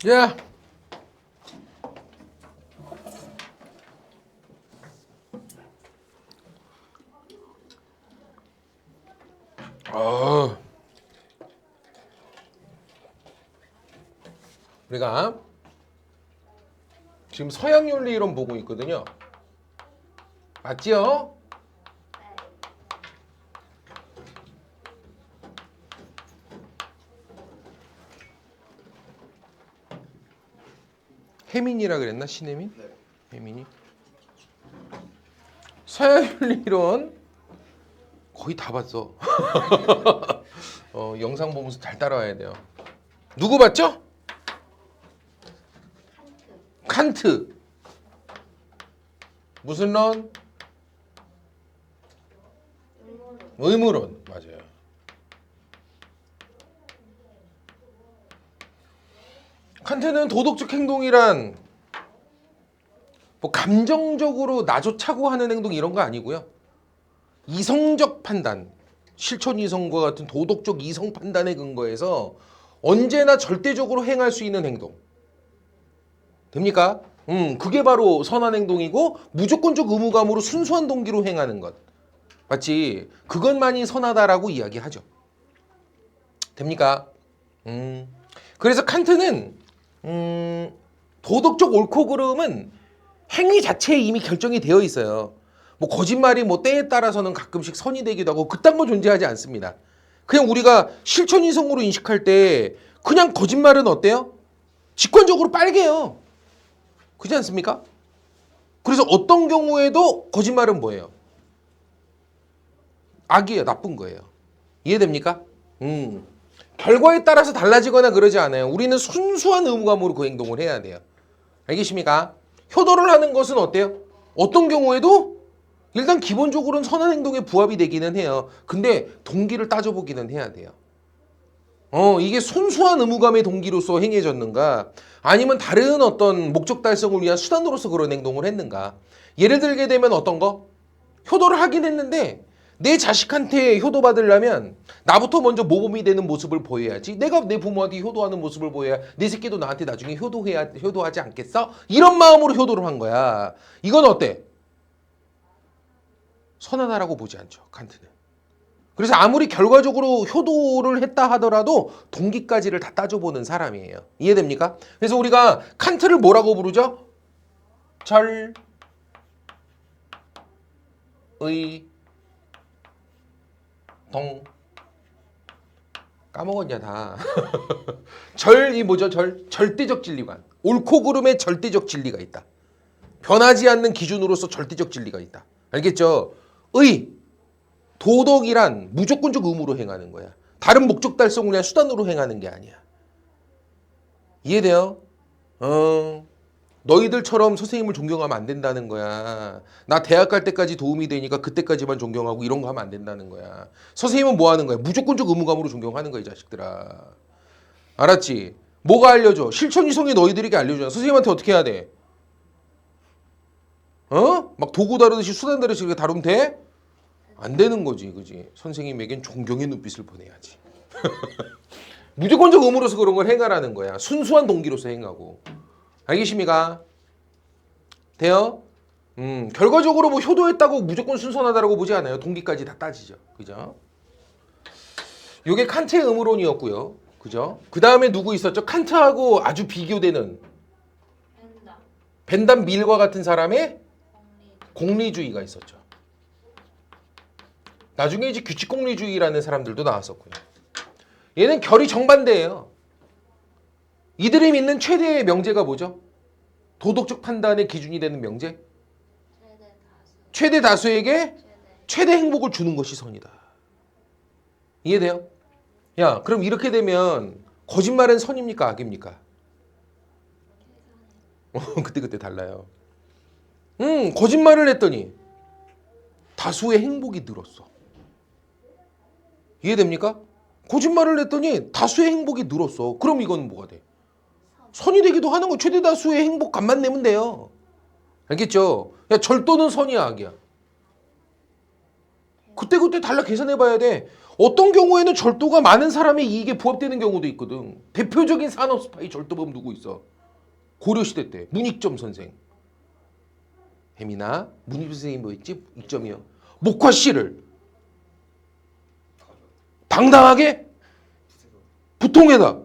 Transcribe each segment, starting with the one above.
야, 우리가 지금 서양 윤리 이론 보고 있거든요. 맞지요? 혜민이라 그랬나? 신혜민? 네. 혜민이. 서양 윤리 이론 거의 다 봤어. 영상 보면서 잘 따라와야 돼요. 누구 봤죠? 칸트. 무슨 론? 의무론. 맞아요. 칸트는 도덕적 행동이란 뭐 감정적으로 나조차고 하는 행동 이런 거 아니고요. 이성적 판단, 실천 이성과 같은 도덕적 이성 판단에 근거해서 언제나 절대적으로 행할 수 있는 행동. 됩니까? 그게 바로 선한 행동이고 무조건적 의무감으로 순수한 동기로 행하는 것. 맞지? 그것만이 선하다라고 이야기하죠. 됩니까? 그래서 칸트는 도덕적 옳고 그름은 행위 자체에 이미 결정이 되어 있어요. 뭐 거짓말이 뭐 때에 따라서는 가끔씩 선이 되기도 하고 그딴 거 존재하지 않습니다. 그냥 우리가 실천 이성으로 인식할 때 그냥 거짓말은 어때요? 직관적으로 빨개요. 그렇지 않습니까? 그래서 어떤 경우에도 거짓말은 뭐예요? 악이에요. 나쁜 거예요. 이해됩니까? 결과에 따라서 달라지거나 그러지 않아요. 우리는 순수한 의무감으로 그 행동을 해야 돼요. 알겠습니까? 효도를 하는 것은 어때요? 어떤 경우에도 일단 기본적으로는 선한 행동에 부합이 되기는 해요. 근데 동기를 따져보기는 해야 돼요. 이게 순수한 의무감의 동기로서 행해졌는가? 아니면 다른 어떤 목적 달성을 위한 수단으로서 그런 행동을 했는가? 예를 들게 되면 어떤 거? 효도를 하긴 했는데 내 자식한테 효도받으려면 나부터 먼저 모범이 되는 모습을 보여야지. 내가 내 부모한테 효도하는 모습을 보여야 내 새끼도 나한테 나중에 효도하지 않겠어? 이런 마음으로 효도를 한 거야. 이건 어때? 선하다라고 보지 않죠, 칸트는. 그래서 아무리 결과적으로 효도를 했다 하더라도 동기까지를 다 따져보는 사람이에요. 이해됩니까? 그래서 우리가 칸트를 뭐라고 부르죠? 절, 의, 동. 까먹었냐 다. 절이 뭐죠? 절대적 진리관. 옳고 그름에 절대적 진리가 있다. 변하지 않는 기준으로서 절대적 진리가 있다. 알겠죠? 의, 도덕이란 무조건적 의무로 행하는 거야. 다른 목적 달성을 위한 수단으로 행하는 게 아니야. 이해돼요? 너희들처럼 선생님을 존경하면 안 된다는 거야. 나 대학 갈 때까지 도움이 되니까 그때까지만 존경하고 이런 거 하면 안 된다는 거야. 선생님은 뭐 하는 거야? 무조건적 의무감으로 존경하는 거야, 이 자식들아. 알았지? 뭐가 알려줘? 실천 이성이 너희들에게 알려줘. 선생님한테 어떻게 해야 돼? 막 도구 다루듯이 수단 다루듯이 그렇게 다루면 돼? 안 되는 거지, 그지? 선생님에겐 존경의 눈빛을 보내야지. 무조건적 의무로서 그런 걸 행하라는 거야. 순수한 동기로서 행하고. 알겠습니까? 돼요? 결과적으로 뭐 효도했다고 무조건 순선하다라고 보지 않아요. 동기까지 다 따지죠. 그죠? 요게 칸트의 의무론이었고요. 그죠? 그 다음에 누구 있었죠? 칸트하고 아주 비교되는 벤담 밀과 같은 사람의 공리주의가 있었죠. 나중에 이제 규칙공리주의라는 사람들도 나왔었고요. 얘는 결이 정반대예요. 이들이 믿는 최대의 명제가 뭐죠? 도덕적 판단의 기준이 되는 명제? 최대 다수에게 최대 행복을 주는 것이 선이다. 이해돼요? 야, 그럼 이렇게 되면 거짓말은 선입니까? 악입니까? 그때그때 달라요. 거짓말을 했더니 다수의 행복이 늘었어. 이해됩니까? 거짓말을 했더니 다수의 행복이 늘었어. 그럼 이건 뭐가 돼? 선이 되기도 하는 거. 최대 다수의 행복 값만 내면 돼요. 알겠죠? 야, 절도는 선이야, 악이야? 그때그때 달라 계산해 봐야 돼. 어떤 경우에는 절도가 많은 사람의 이익에 부합되는 경우도 있거든. 대표적인 산업 스파이 절도범 누구 있어? 고려시대 때 문익점 선생. 혜민아, 문익점 선생님 뭐였지? 익점이요. 목화 씨를 당당하게 부통에다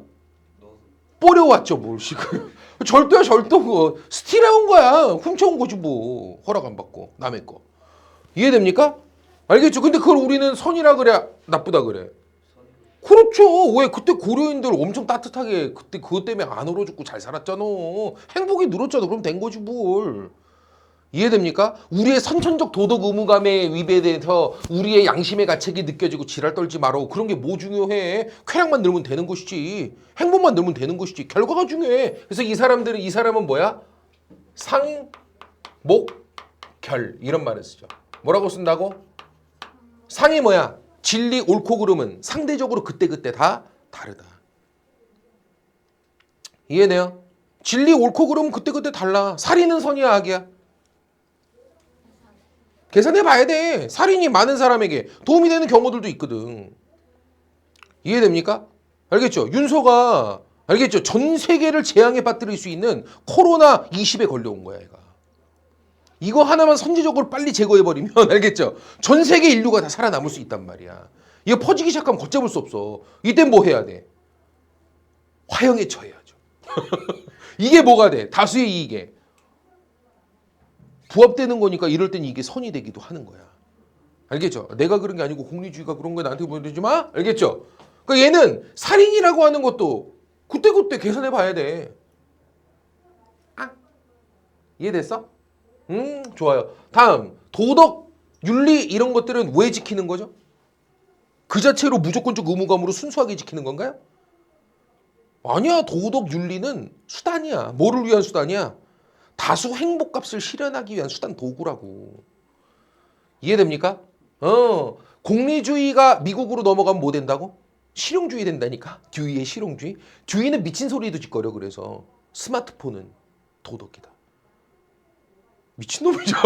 뿌려왔죠. 뭘 지금. 절도야 절도 그거. 스틸해온 거야. 훔쳐온 거지 뭐. 허락 안 받고 남의 거. 이해됩니까? 알겠죠? 근데 그걸 우리는 선이라 그래? 나쁘다 그래? 그렇죠. 왜 그때 고려인들 엄청 따뜻하게 그때 그것 때문에 안 얼어 죽고 잘 살았잖아. 행복이 늘었잖아. 그럼 된 거지 뭘. 이해됩니까? 우리의 선천적 도덕 의무감에 위배돼서 우리의 양심의 가책이 느껴지고 지랄 떨지 말어. 그런 게 뭐 중요해? 쾌락만 늘면 되는 것이지. 행복만 늘면 되는 것이지. 결과가 중요해. 그래서 이 사람은 뭐야? 상, 목, 결 이런 말을 쓰죠. 뭐라고 쓴다고? 상이 뭐야? 진리, 옳고 그름은 상대적으로 그때그때 다 다르다. 이해돼요? 진리, 옳고 그름은 그때그때 달라. 살인은 선이야, 악이야? 계산해 봐야 돼. 살인이 많은 사람에게 도움이 되는 경우들도 있거든. 이해됩니까? 알겠죠? 윤서가 알겠죠? 전 세계를 재앙에 빠뜨릴 수 있는 코로나 20에 걸려온 거야, 얘가. 이거 하나만 선제적으로 빨리 제거해버리면 알겠죠? 전 세계 인류가 다 살아남을 수 있단 말이야. 이거 퍼지기 시작하면 걷잡을 수 없어. 이땐 뭐 해야 돼? 화형에 처해야죠. 이게 뭐가 돼? 다수의 이익에 부합되는 거니까 이럴 땐 이게 선이 되기도 하는 거야. 알겠죠? 내가 그런 게 아니고 공리주의가 그런 거야. 나한테 보여주지 마. 알겠죠? 그러니까 얘는 살인이라고 하는 것도 그때그때 계산해 봐야 돼. 아, 이해됐어? 좋아요. 다음, 도덕, 윤리 이런 것들은 왜 지키는 거죠? 그 자체로 무조건적 의무감으로 순수하게 지키는 건가요? 아니야. 도덕, 윤리는 수단이야. 뭐를 위한 수단이야? 다수 행복값을 실현하기 위한 수단 도구라고. 이해됩니까? 공리주의가 미국으로 넘어가면 뭐 된다고? 실용주의 된다니까. 듀이의 실용주의. 듀이는 미친 소리도 짓거려. 그래서 스마트폰은 도덕이다. 미친놈이죠.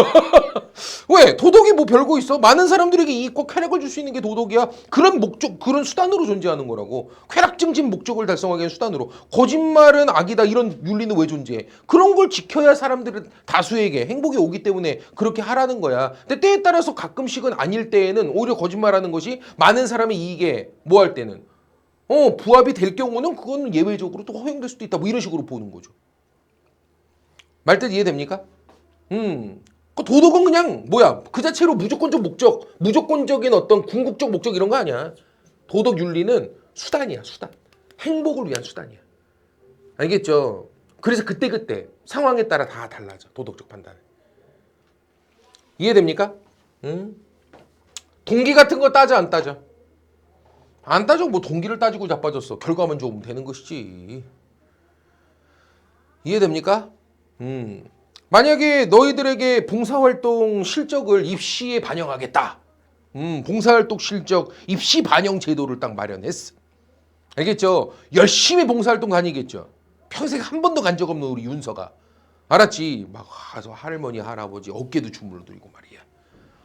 왜? 도덕이 뭐 별거 있어? 많은 사람들에게 이익과 쾌락을 줄 수 있는 게 도덕이야. 그런 목적, 그런 수단으로 존재하는 거라고. 쾌락 증진 목적을 달성하기 위한 수단으로. 거짓말은 악이다. 이런 윤리는 왜 존재해? 그런 걸 지켜야 사람들은 다수에게 행복이 오기 때문에 그렇게 하라는 거야. 근데 때에 따라서 가끔씩은 아닐 때에는 오히려 거짓말하는 것이 많은 사람의 이익에 뭐 할 때는 부합이 될 경우는 그건 예외적으로 또 허용될 수도 있다. 뭐 이런 식으로 보는 거죠. 말뜻 이해됩니까? 그 도덕은 그냥 뭐야? 그 자체로 무조건적 목적, 무조건적인 어떤 궁극적 목적 이런 거 아니야. 도덕 윤리는 수단이야, 수단. 행복을 위한 수단이야. 알겠죠? 그래서 그때그때 상황에 따라 다 달라져. 도덕적 판단은. 이해됩니까? 동기 같은 거 따져 안 따져? 안 따져. 뭐 동기를 따지고 자빠졌어. 결과만 좋으면 되는 것이지. 이해됩니까? 만약에 너희들에게 봉사활동 실적을 입시에 반영하겠다. 봉사활동 실적 입시 반영 제도를 딱 마련했어. 알겠죠? 열심히 봉사활동 다니겠죠. 평생 한 번도 간 적 없는 우리 윤서가. 알았지? 막 가서 할머니 할아버지 어깨도 주물러 드리고 말이야.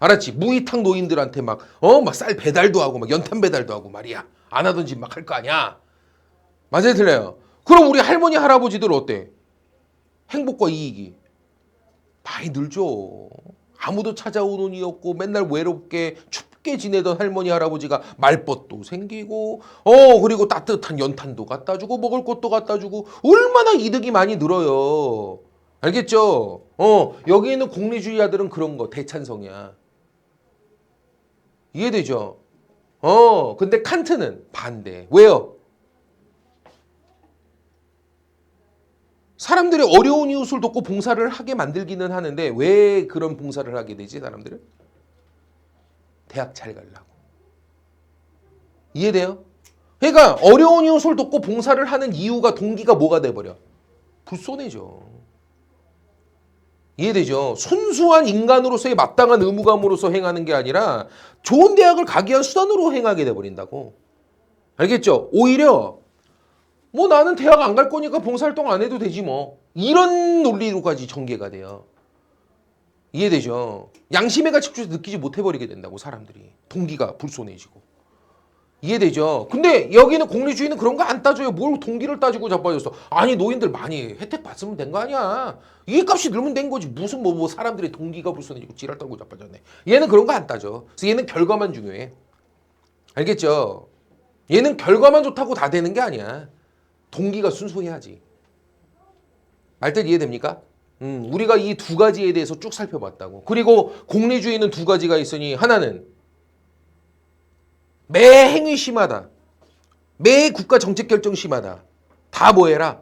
알았지? 무이탁 노인들한테 막 쌀 배달도 하고 막 연탄 배달도 하고 말이야. 안 하던 짓 막 할 거 아니야. 맞아요, 틀려요? 그럼 우리 할머니 할아버지들 어때? 행복과 이익이 많이 늘죠. 아무도 찾아오는 이 없고 맨날 외롭게 춥게 지내던 할머니 할아버지가 말벗도 생기고 그리고 따뜻한 연탄도 갖다 주고 먹을 것도 갖다 주고 얼마나 이득이 많이 늘어요. 알겠죠? 여기 있는 공리주의자들은 그런 거 대찬성이야. 이해되죠? 근데 칸트는 반대. 왜요? 사람들이 어려운 이웃을 돕고 봉사를 하게 만들기는 하는데 왜 그런 봉사를 하게 되지, 사람들은? 대학 잘 가려고. 이해돼요? 그러니까 어려운 이웃을 돕고 봉사를 하는 이유가 동기가 뭐가 돼버려? 불손해져. 이해되죠? 순수한 인간으로서의 마땅한 의무감으로서 행하는 게 아니라 좋은 대학을 가기 위한 수단으로 행하게 돼버린다고. 알겠죠? 오히려 뭐 나는 대학 안 갈 거니까 봉사활동 안 해도 되지 뭐. 이런 논리로까지 전개가 돼요. 이해되죠? 양심의 가치조차 느끼지 못해버리게 된다고 사람들이. 동기가 불손해지고. 이해되죠? 근데 여기는 공리주의는 그런 거 안 따져요. 뭘 동기를 따지고 자빠졌어. 아니 노인들 많이 혜택 받으면 된 거 아니야. 이익값이 늘면 된 거지. 무슨 뭐 사람들이 동기가 불손해지고 지랄 떨고 자빠졌네. 얘는 그런 거 안 따져. 그래서 얘는 결과만 중요해. 알겠죠? 얘는 결과만 좋다고 다 되는 게 아니야. 동기가 순수해야지. 말뜻 이해됩니까? 우리가 이 두 가지에 대해서 쭉 살펴봤다고. 그리고 공리주의는 두 가지가 있으니 하나는 매 행위 심하다. 매 국가 정책 결정 심하다. 다 뭐해라?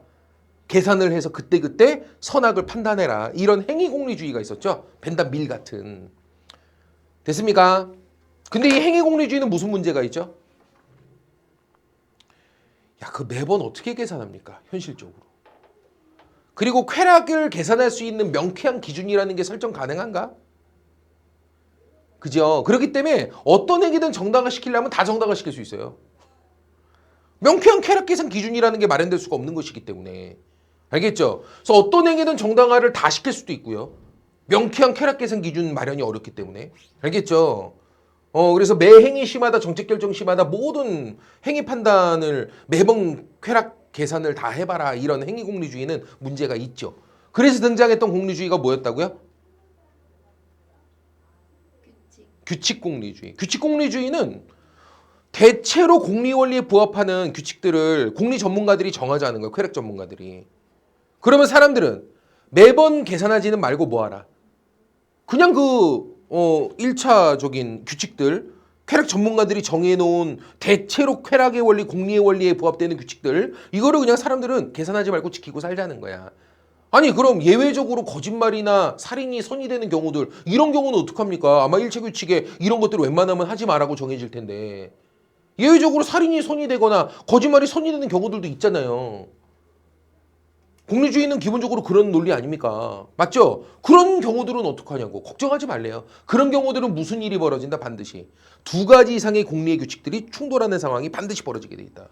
계산을 해서 그때그때 선악을 판단해라. 이런 행위 공리주의가 있었죠. 벤담 밀 같은. 됐습니까? 근데 이 행위 공리주의는 무슨 문제가 있죠? 야, 그 매번 어떻게 계산합니까? 현실적으로. 그리고 쾌락을 계산할 수 있는 명쾌한 기준이라는 게 설정 가능한가? 그죠? 그렇기 때문에 어떤 행위든 정당화시키려면 다 정당화시킬 수 있어요. 명쾌한 쾌락 계산 기준이라는 게 마련될 수가 없는 것이기 때문에. 알겠죠? 그래서 어떤 행위든 정당화를 다 시킬 수도 있고요. 명쾌한 쾌락 계산 기준 마련이 어렵기 때문에. 알겠죠? 그래서 매 행위 심하다, 정책 결정 심하다, 모든 행위 판단을 매번 쾌락 계산을 다 해봐라. 이런 행위 공리주의는 문제가 있죠. 그래서 등장했던 공리주의가 뭐였다고요? 규칙 공리주의. 규칙 공리주의는 대체로 공리 원리에 부합하는 규칙들을 공리 전문가들이 정하자는 거예요. 쾌락 전문가들이. 그러면 사람들은 매번 계산하지는 말고 뭐 하라? 그냥 그 1차적인 규칙들, 쾌락 전문가들이 정해놓은 대체로 쾌락의 원리, 공리의 원리에 부합되는 규칙들, 이거를 그냥 사람들은 계산하지 말고 지키고 살자는 거야. 아니 그럼 예외적으로 거짓말이나 살인이 선이되는 경우들, 이런 경우는 어떡합니까? 아마 일체 규칙에 이런 것들을 웬만하면 하지 말라고 정해질 텐데 예외적으로 살인이 선이되거나 거짓말이 선이되는 경우들도 있잖아요. 공리주의는 기본적으로 그런 논리 아닙니까? 맞죠? 그런 경우들은 어떡하냐고. 걱정하지 말래요. 그런 경우들은 무슨 일이 벌어진다? 반드시. 두 가지 이상의 공리의 규칙들이 충돌하는 상황이 반드시 벌어지게 돼 있다.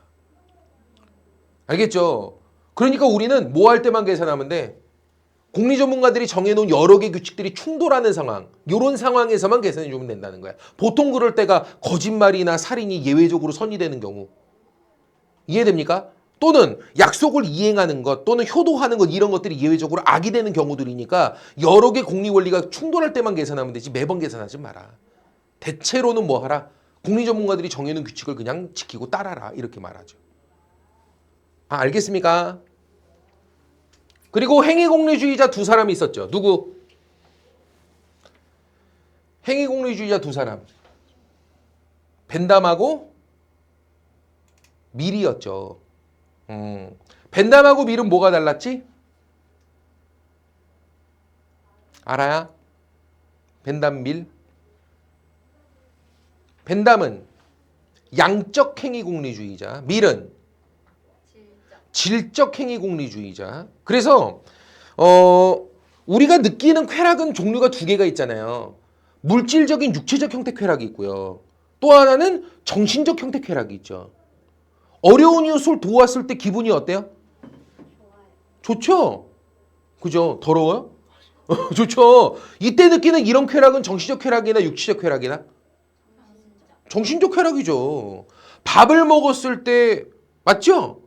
알겠죠? 그러니까 우리는 뭐 할 때만 계산하면 돼? 공리 전문가들이 정해놓은 여러 개 규칙들이 충돌하는 상황, 이런 상황에서만 계산해 주면 된다는 거야. 보통 그럴 때가 거짓말이나 살인이 예외적으로 선이되는 경우. 이해됩니까? 또는 약속을 이행하는 것 또는 효도하는 것 이런 것들이 예외적으로 악이 되는 경우들이니까 여러 개 공리 원리가 충돌할 때만 계산하면 되지 매번 계산하지 마라. 대체로는 뭐 하라? 공리 전문가들이 정해놓은 규칙을 그냥 지키고 따라라 이렇게 말하죠. 아, 알겠습니까? 그리고 행위공리주의자 두 사람이 있었죠. 누구? 행위공리주의자 두 사람. 벤담하고 밀이었죠. 벤담하고 밀은 뭐가 달랐지? 알아야? 벤담 밀? 벤담은 양적 행위공리주의자, 밀은 질적 행위공리주의자. 그래서 우리가 느끼는 쾌락은 종류가 두 개가 있잖아요. 물질적인 육체적 형태 쾌락이 있고요. 또 하나는 정신적 형태 쾌락이 있죠. 어려운 이웃을 도왔을 때 기분이 어때요? 좋죠? 그죠? 더러워요? 좋죠? 이때 느끼는 이런 쾌락은 정신적 쾌락이나 육체적 쾌락이나? 정신적 쾌락이죠. 밥을 먹었을 때 맞죠?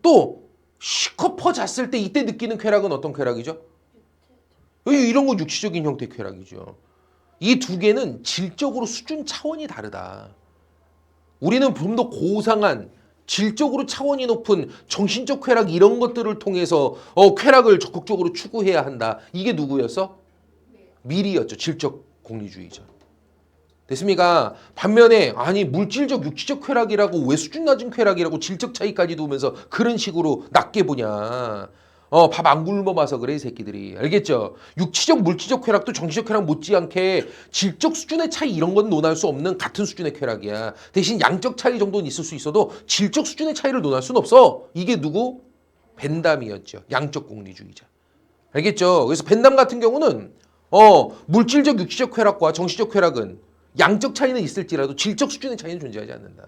또 시커 퍼 잤을 때 이때 느끼는 쾌락은 어떤 쾌락이죠? 이런 건 육체적인 형태의 쾌락이죠. 이 두 개는 질적으로 수준 차원이 다르다. 우리는 좀 더 고상한 질적으로 차원이 높은 정신적 쾌락 이런 것들을 통해서 쾌락을 적극적으로 추구해야 한다. 이게 누구였어? 밀이었죠. 질적 공리주의자. 됐습니까? 반면에 아니 물질적 육체적 쾌락이라고 왜 수준 낮은 쾌락이라고 질적 차이까지 두면서 그런 식으로 낮게 보냐. 밥 안 굶어 봐서 그래 이 새끼들이. 알겠죠? 육체적 물질적 쾌락도 정신적 쾌락 못지않게 질적 수준의 차이 이런 건 논할 수 없는 같은 수준의 쾌락이야. 대신 양적 차이 정도는 있을 수 있어도 질적 수준의 차이를 논할 수는 없어. 이게 누구? 벤담이었죠. 양적 공리주의자. 알겠죠? 그래서 벤담 같은 경우는 물질적 육체적 쾌락과 정신적 쾌락은 양적 차이는 있을지라도 질적 수준의 차이는 존재하지 않는다.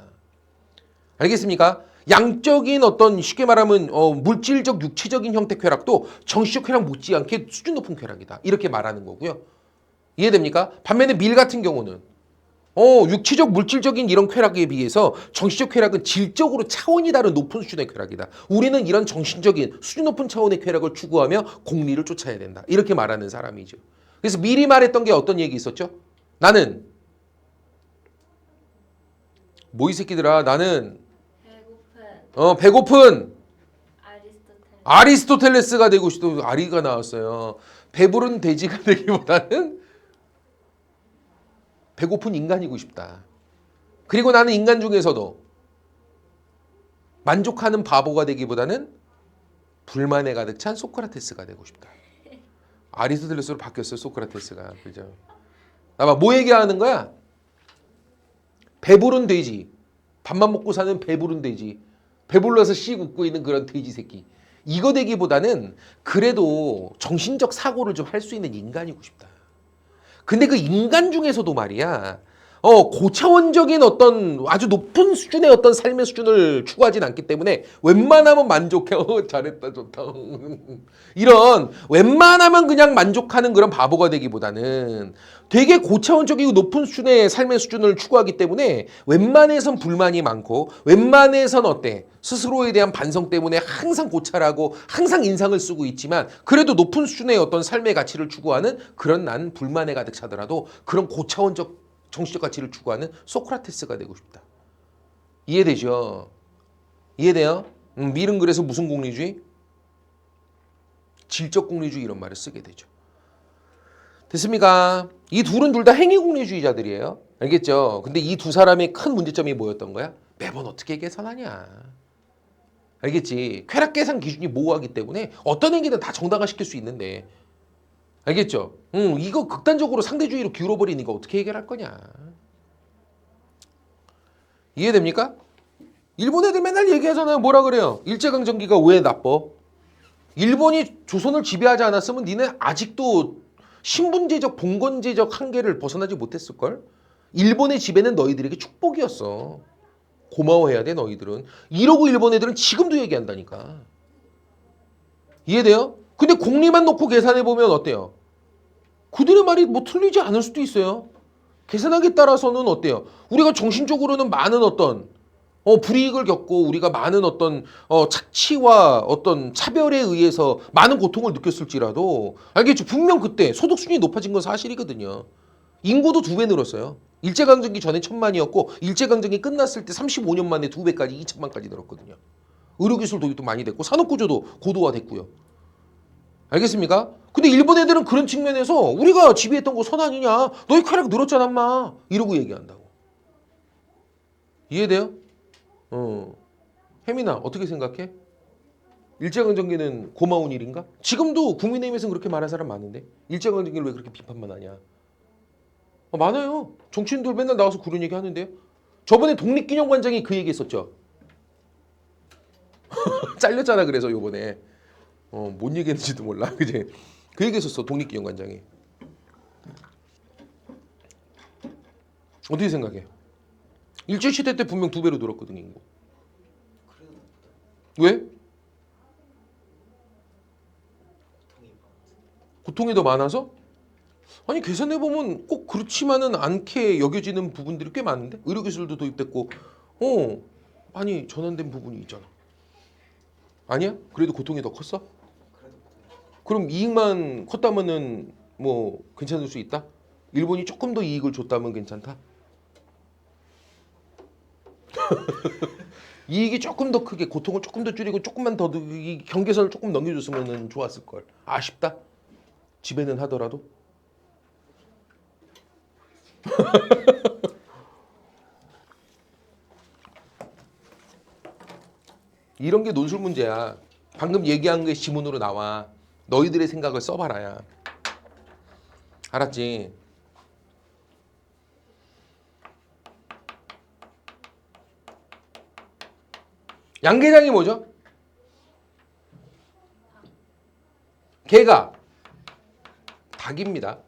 알겠습니까? 양적인 어떤 쉽게 말하면 물질적 육체적인 형태 쾌락도 정신적 쾌락 못지않게 수준 높은 쾌락이다. 이렇게 말하는 거고요. 이해됩니까? 반면에 밀 같은 경우는 육체적 물질적인 이런 쾌락에 비해서 정신적 쾌락은 질적으로 차원이 다른 높은 수준의 쾌락이다. 우리는 이런 정신적인 수준 높은 차원의 쾌락을 추구하며 공리를 쫓아야 된다. 이렇게 말하는 사람이죠. 그래서 미리 말했던 게 어떤 얘기 있었죠? 나는 뭐 이 새끼들아 나는 배고픈 아리스토텔레스가 되고 싶다. 아리가 나왔어요. 배부른 돼지가 되기보다는 배고픈 인간이고 싶다. 그리고 나는 인간 중에서도 만족하는 바보가 되기보다는 불만에 가득 찬 소크라테스가 되고 싶다. 아리스토텔레스로 바뀌었어요. 소크라테스가. 그죠? 나봐 뭐 얘기하는 거야? 배부른 돼지. 밥만 먹고 사는 배부른 돼지. 배불러서 씩 웃고 있는 그런 돼지 새끼. 이거 되기보다는 그래도 정신적 사고를 좀 할 수 있는 인간이고 싶다. 근데 그 인간 중에서도 말이야. 고차원적인 어떤 아주 높은 수준의 어떤 삶의 수준을 추구하진 않기 때문에 웬만하면 만족해. 잘했다, 좋다. 이런 웬만하면 그냥 만족하는 그런 바보가 되기보다는 되게 고차원적이고 높은 수준의 삶의 수준을 추구하기 때문에 웬만해선 불만이 많고 웬만해선 어때? 스스로에 대한 반성 때문에 항상 고찰하고 항상 인상을 쓰고 있지만 그래도 높은 수준의 어떤 삶의 가치를 추구하는 그런 난 불만에 가득 차더라도 그런 고차원적 정신적 가치를 추구하는 소크라테스가 되고 싶다. 이해되죠? 이해돼요? 밀은 그래서 무슨 공리주의? 질적 공리주의 이런 말을 쓰게 되죠. 됐습니까? 이 둘은 둘 다 행위 공리주의자들이에요. 알겠죠? 근데 이 두 사람의 큰 문제점이 뭐였던 거야? 매번 어떻게 계산하냐. 알겠지? 쾌락 계산 기준이 모호하기 때문에 어떤 행위든 다 정당화시킬 수 있는데 알겠죠? 이거 극단적으로 상대주의로 기울어버리는 거 어떻게 해결할 거냐. 이해됩니까? 일본 애들 맨날 얘기하잖아요. 뭐라 그래요? 일제강점기가 왜 나빠? 일본이 조선을 지배하지 않았으면 니네 아직도 신분제적, 봉건제적 한계를 벗어나지 못했을걸? 일본의 지배는 너희들에게 축복이었어. 고마워해야 돼 너희들은. 이러고 일본 애들은 지금도 얘기한다니까. 이해돼요? 근데 공리만 놓고 계산해보면 어때요? 그들의 말이 뭐 틀리지 않을 수도 있어요. 계산하기에 따라서는 어때요? 우리가 정신적으로는 많은 어떤 불이익을 겪고 우리가 많은 어떤 착취와 어떤 차별에 의해서 많은 고통을 느꼈을지라도 알겠죠? 분명 그때 소득 수준이 높아진 건 사실이거든요. 인구도 2배 늘었어요. 일제강점기 전에 1,000만이었고 일제강점기 끝났을 때 35년 만에 2배까지 2천만까지 늘었거든요. 의료기술 도입도 많이 됐고 산업구조도 고도화됐고요. 알겠습니까? 근데 일본 애들은 그런 측면에서 우리가 지배했던 거 선 아니냐? 너희 쾌락 늘었잖아 인마 이러고 얘기한다고. 이해돼요? 혜민아 어떻게 생각해? 일제강점기는 고마운 일인가? 지금도 국민의힘에서는 그렇게 말하는 사람 많은데 일제강점기를 왜 그렇게 비판만 하냐? 많아요. 정치인들 맨날 나와서 그런 얘기 하는데요. 저번에 독립기념관장이 그 얘기 했었죠. 잘렸잖아 그래서 요번에. 뭔 얘기했는지도 몰라. 그지? 그 얘기 했었어 독립기념관장이. 어떻게 생각해? 일제시대 때 분명 2배로 늘었거든 인구. 왜? 고통이 더 많아서? 아니 계산해보면 꼭 그렇지만은 않게 여겨지는 부분들이 꽤 많은데 의료기술도 도입됐고 많이 전환된 부분이 있잖아. 아니야? 그래도 고통이 더 컸어? 그럼 이익만 컸다면은 뭐 괜찮을 수 있다? 일본이 조금 더 이익을 줬다면 괜찮다? 이익이 조금 더 크게 고통을 조금 더 줄이고 조금만 더 이 경계선을 조금 넘겨줬으면 좋았을 걸. 아쉽다. 지배는 하더라도. 이런 게 논술 문제야. 방금 얘기한 게 지문으로 나와. 너희들의 생각을 써봐라야. 알았지? 양계장이 뭐죠? 개가 닭입니다.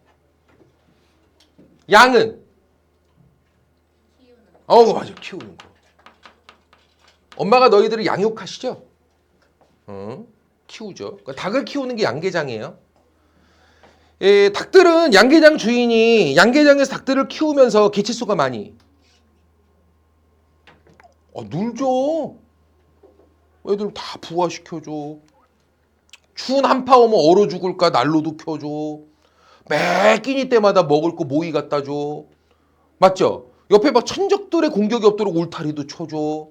양은 맞아 키우는 거. 엄마가 너희들을 양육하시죠? 키우죠. 그러니까 닭을 키우는 게 양계장이에요. 예, 닭들은 양계장 주인이 양계장에서 닭들을 키우면서 개체수가 많이 늘죠. 애들 다 부화시켜줘. 추운 한파 오면 얼어 죽을까 난로도 켜줘. 매 끼니 때마다 먹을 거 모이 갖다 줘. 맞죠? 옆에 막 천적들의 공격이 없도록 울타리도 쳐줘.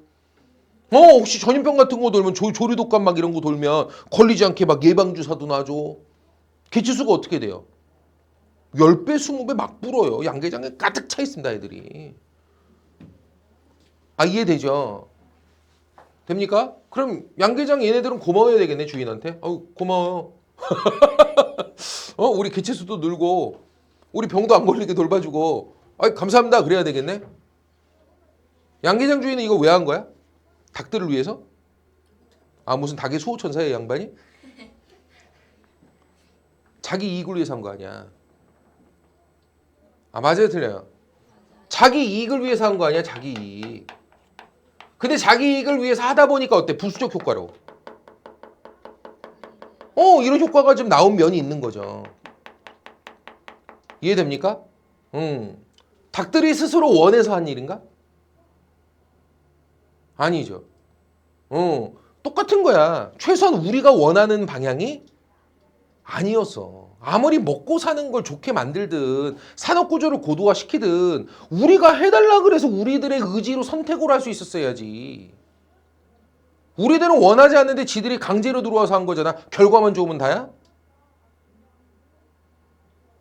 혹시 전염병 같은 거 돌면 조류독감 막 이런 거 돌면 걸리지 않게 막 예방주사도 놔줘. 개체수가 어떻게 돼요? 10배, 20배 막 불어요. 양계장에 가득 차 있습니다, 애들이. 이해되죠? 됩니까? 그럼 양계장 얘네들은 고마워야 되겠네, 주인한테. 고마워요. 우리 개체수도 늘고 우리 병도 안 걸리게 돌봐주고 감사합니다 그래야 되겠네. 양계장 주인은 이거 왜 한 거야? 닭들을 위해서? 무슨 닭의 수호천사의 양반이? 자기 이익을 위해서 한 거 아니야. 맞아요, 틀려요? 자기 이익을 위해서 한 거 아니야, 자기 이익. 근데 자기 이익을 위해서 하다 보니까 어때? 부수적 효과로. 이런 효과가 좀 나온 면이 있는 거죠. 이해됩니까? 닭들이 스스로 원해서 한 일인가? 아니죠. 똑같은 거야. 최소한 우리가 원하는 방향이 아니었어. 아무리 먹고 사는 걸 좋게 만들든 산업구조를 고도화시키든 우리가 해달라 그래서 우리들의 의지로 선택을 할 수 있었어야지. 우리들은 원하지 않는데 지들이 강제로 들어와서 한 거잖아. 결과만 좋으면 다야?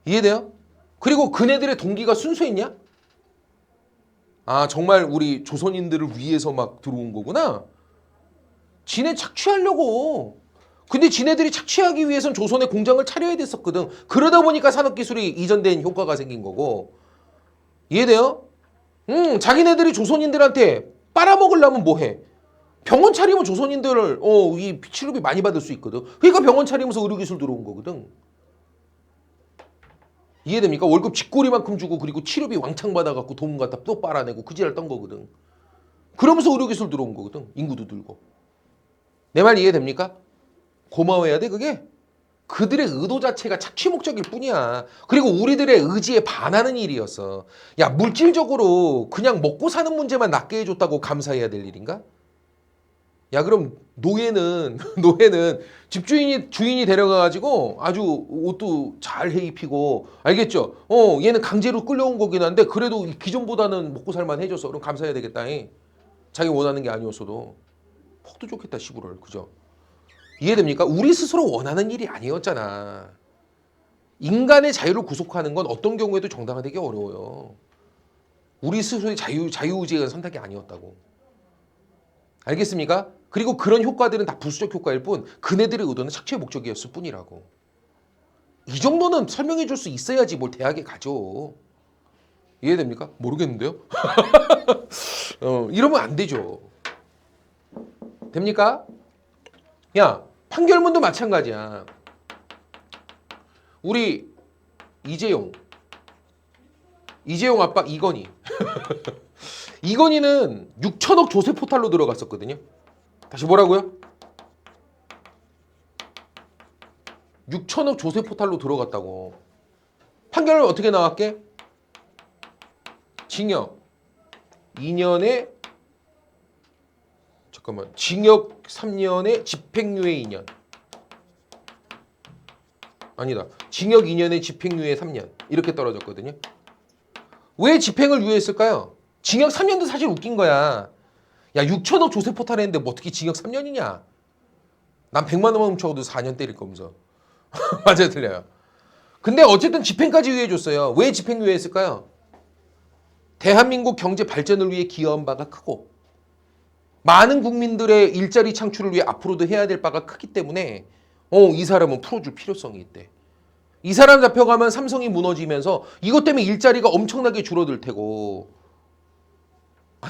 이해돼요? 그리고 그네들의 동기가 순수했냐? 정말 우리 조선인들을 위해서 막 들어온 거구나. 지네 착취하려고. 근데 지네들이 착취하기 위해선 조선에 공장을 차려야 됐었거든. 그러다 보니까 산업기술이 이전된 효과가 생긴 거고. 이해돼요? 자기네들이 조선인들한테 빨아먹으려면 뭐해? 병원 차리면 조선인들을 이 치료비 많이 받을 수 있거든. 그러니까 병원 차리면서 의료기술 들어온 거거든. 이해됩니까? 월급 쥐꼬리만큼 주고 그리고 치료비 왕창 받아갖고 돈 갖다 또 빨아내고 그 지랄 떤 거거든. 그러면서 의료기술 들어온 거거든. 인구도 들고. 내 말 이해됩니까? 고마워해야 돼 그게? 그들의 의도 자체가 착취 목적일 뿐이야. 그리고 우리들의 의지에 반하는 일이었어. 야, 물질적으로 그냥 먹고 사는 문제만 낫게 해줬다고 감사해야 될 일인가? 야, 그럼 노예는 주인이 데려가가지고 아주 옷도 잘 해입히고, 알겠죠? 얘는 강제로 끌려온 거긴 한데 그래도 기존보다는 먹고 살만 해줘서 그럼 감사해야 되겠다. 자기 원하는 게 아니었어도 퍽도 좋겠다, 시부를. 그죠? 이해됩니까? 우리 스스로 원하는 일이 아니었잖아. 인간의 자유를 구속하는 건 어떤 경우에도 정당화되기 어려워요. 우리 스스로의 자유의지에 의한 선택이 아니었다고. 알겠습니까? 그리고 그런 효과들은 다 부수적 효과일 뿐 그네들의 의도는 착취의 목적이었을 뿐이라고. 이 정도는 설명해 줄 수 있어야지 뭘 대학에 가죠. 이해됩니까? 모르겠는데요? 이러면 안 되죠. 됩니까? 야, 판결문도 마찬가지야. 우리 이재용 아빠 이건희. 이건희는 6천억 조세 포탈로 들어갔었거든요. 다시 뭐라고요? 6천억 조세 포탈로 들어갔다고. 판결은 어떻게 나왔게? 징역 2년에 징역 3년에 집행유예 2년. 아니다. 징역 2년에 집행유예 3년. 이렇게 떨어졌거든요. 왜 집행을 유예했을까요? 징역 3년도 사실 웃긴 거야. 야, 6천억 조세 포탈 했는데 뭐 어떻게 징역 3년이냐? 난 100만 원만 훔쳐가도 4년 때릴 거면서. 맞아요, 틀려요. 근데 어쨌든 집행까지 유예해줬어요. 왜 집행 유예했을까요? 대한민국 경제 발전을 위해 기여한 바가 크고 많은 국민들의 일자리 창출을 위해 앞으로도 해야 될 바가 크기 때문에 이 사람은 풀어줄 필요성이 있대. 이 사람 잡혀가면 삼성이 무너지면서 이것 때문에 일자리가 엄청나게 줄어들 테고.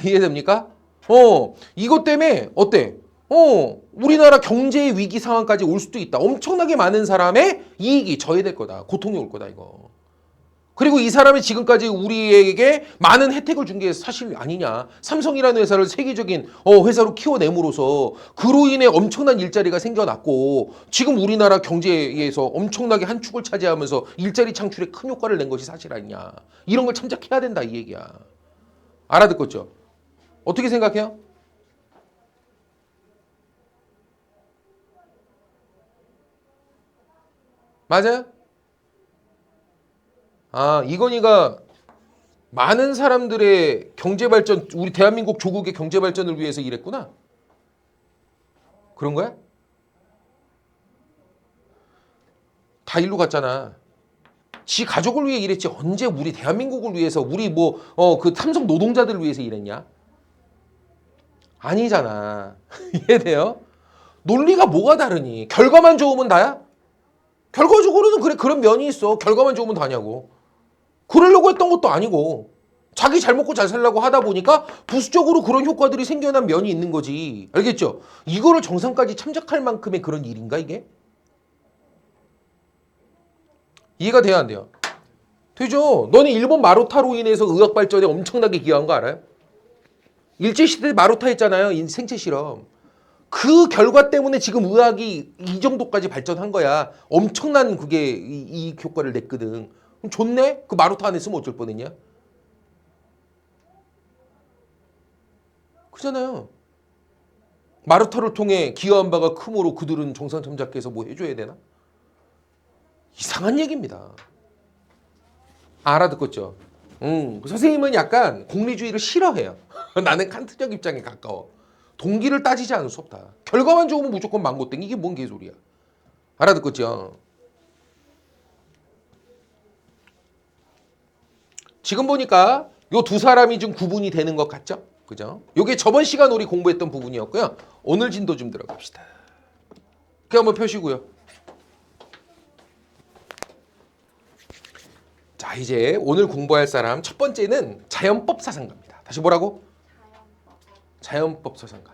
이해됩니까? 이것 때문에 어때? 우리나라 경제의 위기 상황까지 올 수도 있다. 엄청나게 많은 사람의 이익이 저해될 거다. 고통이 올 거다, 이거. 그리고 이 사람이 지금까지 우리에게 많은 혜택을 준 게 사실 아니냐. 삼성이라는 회사를 세계적인 회사로 키워냄으로써 그로 인해 엄청난 일자리가 생겨났고 지금 우리나라 경제에서 엄청나게 한 축을 차지하면서 일자리 창출에 큰 효과를 낸 것이 사실 아니냐. 이런 걸 참작해야 된다 이 얘기야. 알아듣겠죠? 어떻게 생각해요? 맞아요? 아, 이건희가 많은 사람들의 경제 발전, 우리 대한민국 조국의 경제 발전을 위해서 일했구나. 그런 거야? 다 일로 갔잖아. 지 가족을 위해 일했지 언제 우리 대한민국을 위해서 우리 그 삼성 노동자들을 위해서 일했냐? 아니잖아. 이해돼요? 논리가 뭐가 다르니? 결과만 좋으면 다야? 결과적으로는 그래 그런 면이 있어. 결과만 좋으면 다냐고. 그러려고 했던 것도 아니고 자기 잘 먹고 잘 살려고 하다 보니까 부수적으로 그런 효과들이 생겨난 면이 있는 거지. 알겠죠? 이거를 정상까지 참작할 만큼의 그런 일인가 이게? 이해가 돼야 안 돼요? 되죠? 너네 일본 마루타로 인해서 의학 발전에 엄청나게 기여한 거 알아요? 일제시대 마루타 했잖아요. 생체 실험. 그 결과 때문에 지금 의학이 이 정도까지 발전한 거야. 엄청난 그게 이 효과를 냈거든. 그럼 좋네? 그 마루타 안 했으면 어쩔 뻔했냐? 그잖아요. 마루타를 통해 기여한 바가 크므로 그들은 정상 참작해서 뭐 해줘야 되나? 이상한 얘기입니다. 알아듣겠죠? 선생님은 약간 공리주의를 싫어해요. 나는 칸트적 입장에 가까워. 동기를 따지지 않을 수 없다. 결과만 좋으면 무조건 망고땡. 이게 뭔 개소리야. 알아듣겠죠? 지금 보니까 요 두 사람이 좀 구분이 되는 것 같죠? 그죠? 요게 저번 시간 우리 공부했던 부분이었고요. 오늘 진도 좀 들어갑시다. 그게 한번 펴시고요. 자, 이제 오늘 공부할 사람 첫 번째는 자연법 사상가입니다. 다시 뭐라고? 자연법 사상가.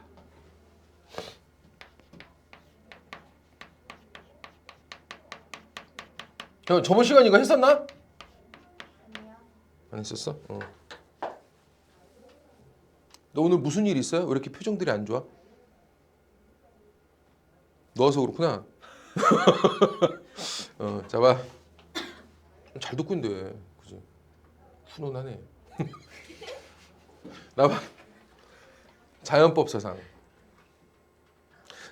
저번 시간 이거 했었나? 안 했었어? 너 오늘 무슨 일 있어요? 왜 이렇게 표정들이 안 좋아? 누워서 그렇구나. 자 봐. 잘 듣고 있는데, 그지? 훈훈하네. 나봐. 자연법 사상.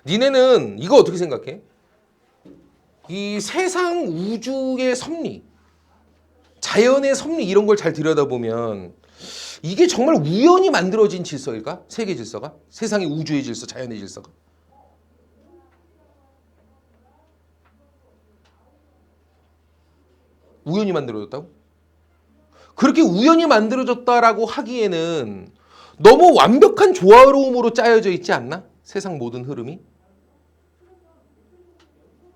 니네는 이거 어떻게 생각해? 이 세상 우주의 섭리, 자연의 섭리 이런 걸 잘 들여다보면 이게 정말 우연히 만들어진 질서일까? 세계 질서가? 세상의 우주의 질서, 자연의 질서가? 우연히 만들어졌다고? 그렇게 우연히 만들어졌다라고 하기에는 너무 완벽한 조화로움으로 짜여져 있지 않나? 세상 모든 흐름이?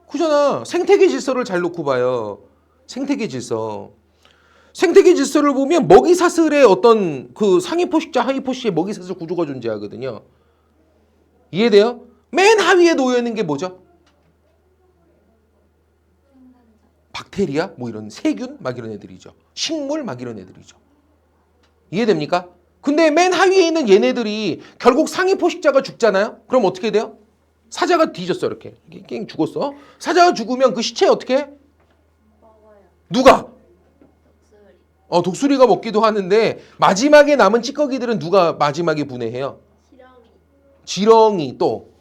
그잖아. 생태계 질서를 잘 놓고 봐요. 생태계 질서. 생태계 질서를 보면 먹이사슬의 어떤 그 상위 포식자, 하위 포식의 먹이사슬 구조가 존재하거든요. 이해돼요? 맨 하위에 놓여 있는 게 뭐죠? 박테리아, 뭐 이런 세균, 막 이런 애들이죠. 식물, 막 이런 애들이죠. 이해됩니까? 근데 맨 하위에 있는 얘네들이 결국 상위 포식자가 죽잖아요? 그럼 어떻게 돼요? 사자가 뒤졌어, 이렇게. 깽 죽었어. 사자가 죽으면 그 시체 어떻게 해? 먹어요. 누가? 독수리. 독수리가 먹기도 하는데 마지막에 남은 찌꺼기들은 누가 마지막에 분해해요? 지렁이. 지렁이 또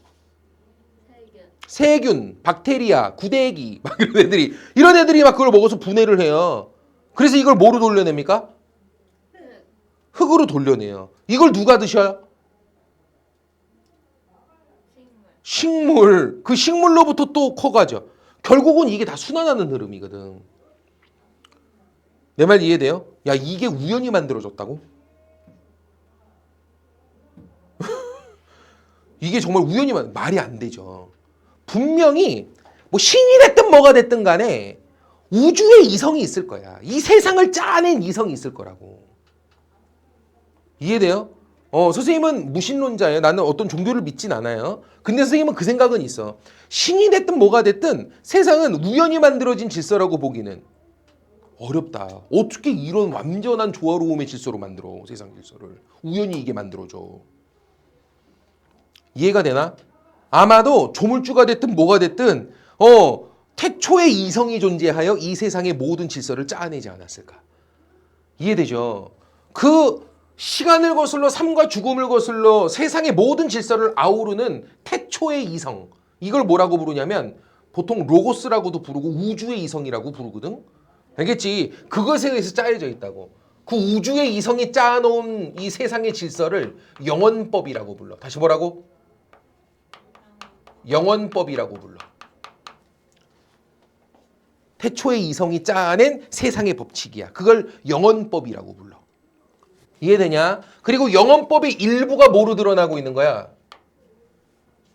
세균. 세균, 박테리아, 구데기 막 이런 애들이 막 그걸 먹어서 분해를 해요. 그래서 이걸 뭐로 돌려냅니까? 흙. 흙으로 돌려내요. 이걸 누가 드셔요? 식물. 그 식물로부터 또 커가죠. 결국은 이게 다 순환하는 흐름이거든. 내 말 이해돼요? 야, 이게 우연히 만들어졌다고? 이게 정말 우연히 말이 안 되죠. 분명히 뭐 신이 됐든 뭐가 됐든 간에 우주에 이성이 있을 거야. 이 세상을 짜낸 이성이 있을 거라고. 이해돼요? 선생님은 무신론자예요. 나는 어떤 종교를 믿진 않아요. 근데 선생님은 그 생각은 있어. 신이 됐든 뭐가 됐든 세상은 우연히 만들어진 질서라고 보기는 어렵다. 어떻게 이런 완전한 조화로움의 질서로 만들어 세상 질서를. 우연히 이게 만들어져. 이해가 되나? 아마도 조물주가 됐든 뭐가 됐든 태초에 이성이 존재하여 이 세상의 모든 질서를 짜내지 않았을까. 이해되죠? 그 시간을 거슬러 삶과 죽음을 거슬러 세상의 모든 질서를 아우르는 태초의 이성. 이걸 뭐라고 부르냐면 보통 로고스라고도 부르고 우주의 이성이라고 부르거든. 알겠지? 그것에 의해서 짜여져 있다고. 그 우주의 이성이 짜놓은 이 세상의 질서를 영원법이라고 불러. 다시 뭐라고? 영원법이라고 불러. 태초의 이성이 짜낸 세상의 법칙이야. 그걸 영원법이라고 불러. 이해되냐? 그리고 영원법의 일부가 뭐로 드러나고 있는 거야?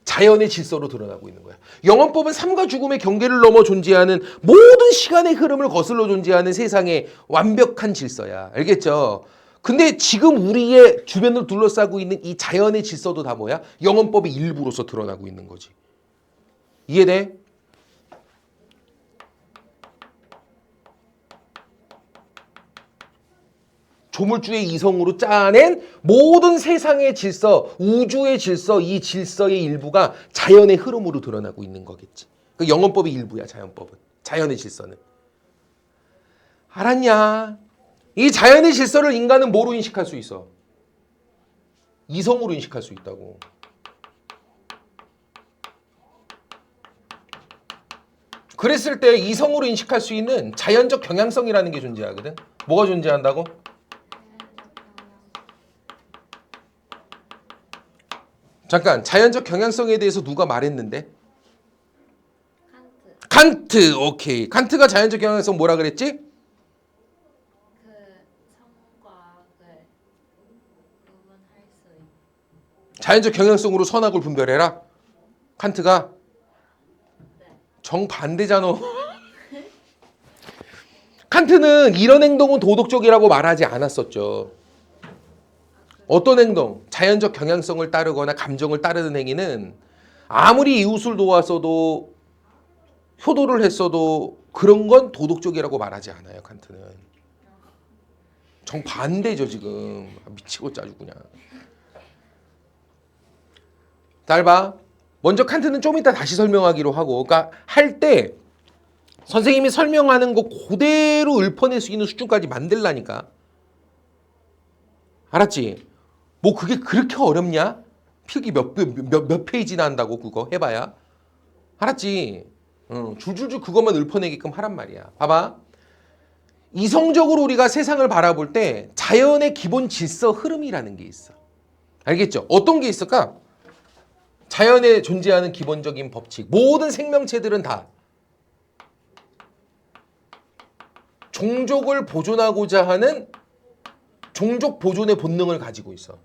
자연의 질서로 드러나고 있는 거야. 영원법은 삶과 죽음의 경계를 넘어 존재하는 모든 시간의 흐름을 거슬러 존재하는 세상의 완벽한 질서야. 알겠죠? 근데 지금 우리의 주변을 둘러싸고 있는 이 자연의 질서도 다 뭐야? 영원법의 일부로서 드러나고 있는 거지. 이해돼? 조물주의 이성으로 짜낸 모든 세상의 질서, 우주의 질서, 이 질서의 일부가 자연의 흐름으로 드러나고 있는 거겠지. 그 영원법의 일부야, 자연법은. 자연의 질서는. 알았냐? 이 자연의 질서를 인간은 뭐로 인식할 수 있어? 이성으로 인식할 수 있다고. 그랬을 때 이성으로 인식할 수 있는 자연적 경향성이라는 게 존재하거든. 뭐가 존재한다고? 잠깐, 자연적 경향성에 대해서 누가 말했는데? 칸트, 오케이. 칸트가 자연적 경향성 뭐라 그랬지? 그 성과학을 구분할 수 있는. 자연적 경향성으로 선악을 분별해라. 칸트가 네. 정반대잖아. 칸트는 이런 행동은 도덕적이라고 말하지 않았었죠. 어떤 행동, 자연적 경향성을 따르거나 감정을 따르는 행위는 아무리 이웃을 도왔어도 효도를 했어도 그런 건 도덕적이라고 말하지 않아요. 칸트는. 정반대죠 지금. 미치고 짜주 그냥. 잘 봐. 먼저 칸트는 좀 이따 다시 설명하기로 하고, 그러니까 할 때 선생님이 설명하는 거 그대로 읊어낼 수 있는 수준까지 만들라니까. 알았지? 뭐 그게 그렇게 어렵냐? 필기 몇 페이지나 한다고 그거 해봐야. 알았지? 줄줄줄 그것만 읊어내게끔 하란 말이야. 봐봐. 이성적으로 우리가 세상을 바라볼 때 자연의 기본 질서 흐름이라는 게 있어. 알겠죠? 어떤 게 있을까? 자연에 존재하는 기본적인 법칙. 모든 생명체들은 다 종족을 보존하고자 하는 종족 보존의 본능을 가지고 있어.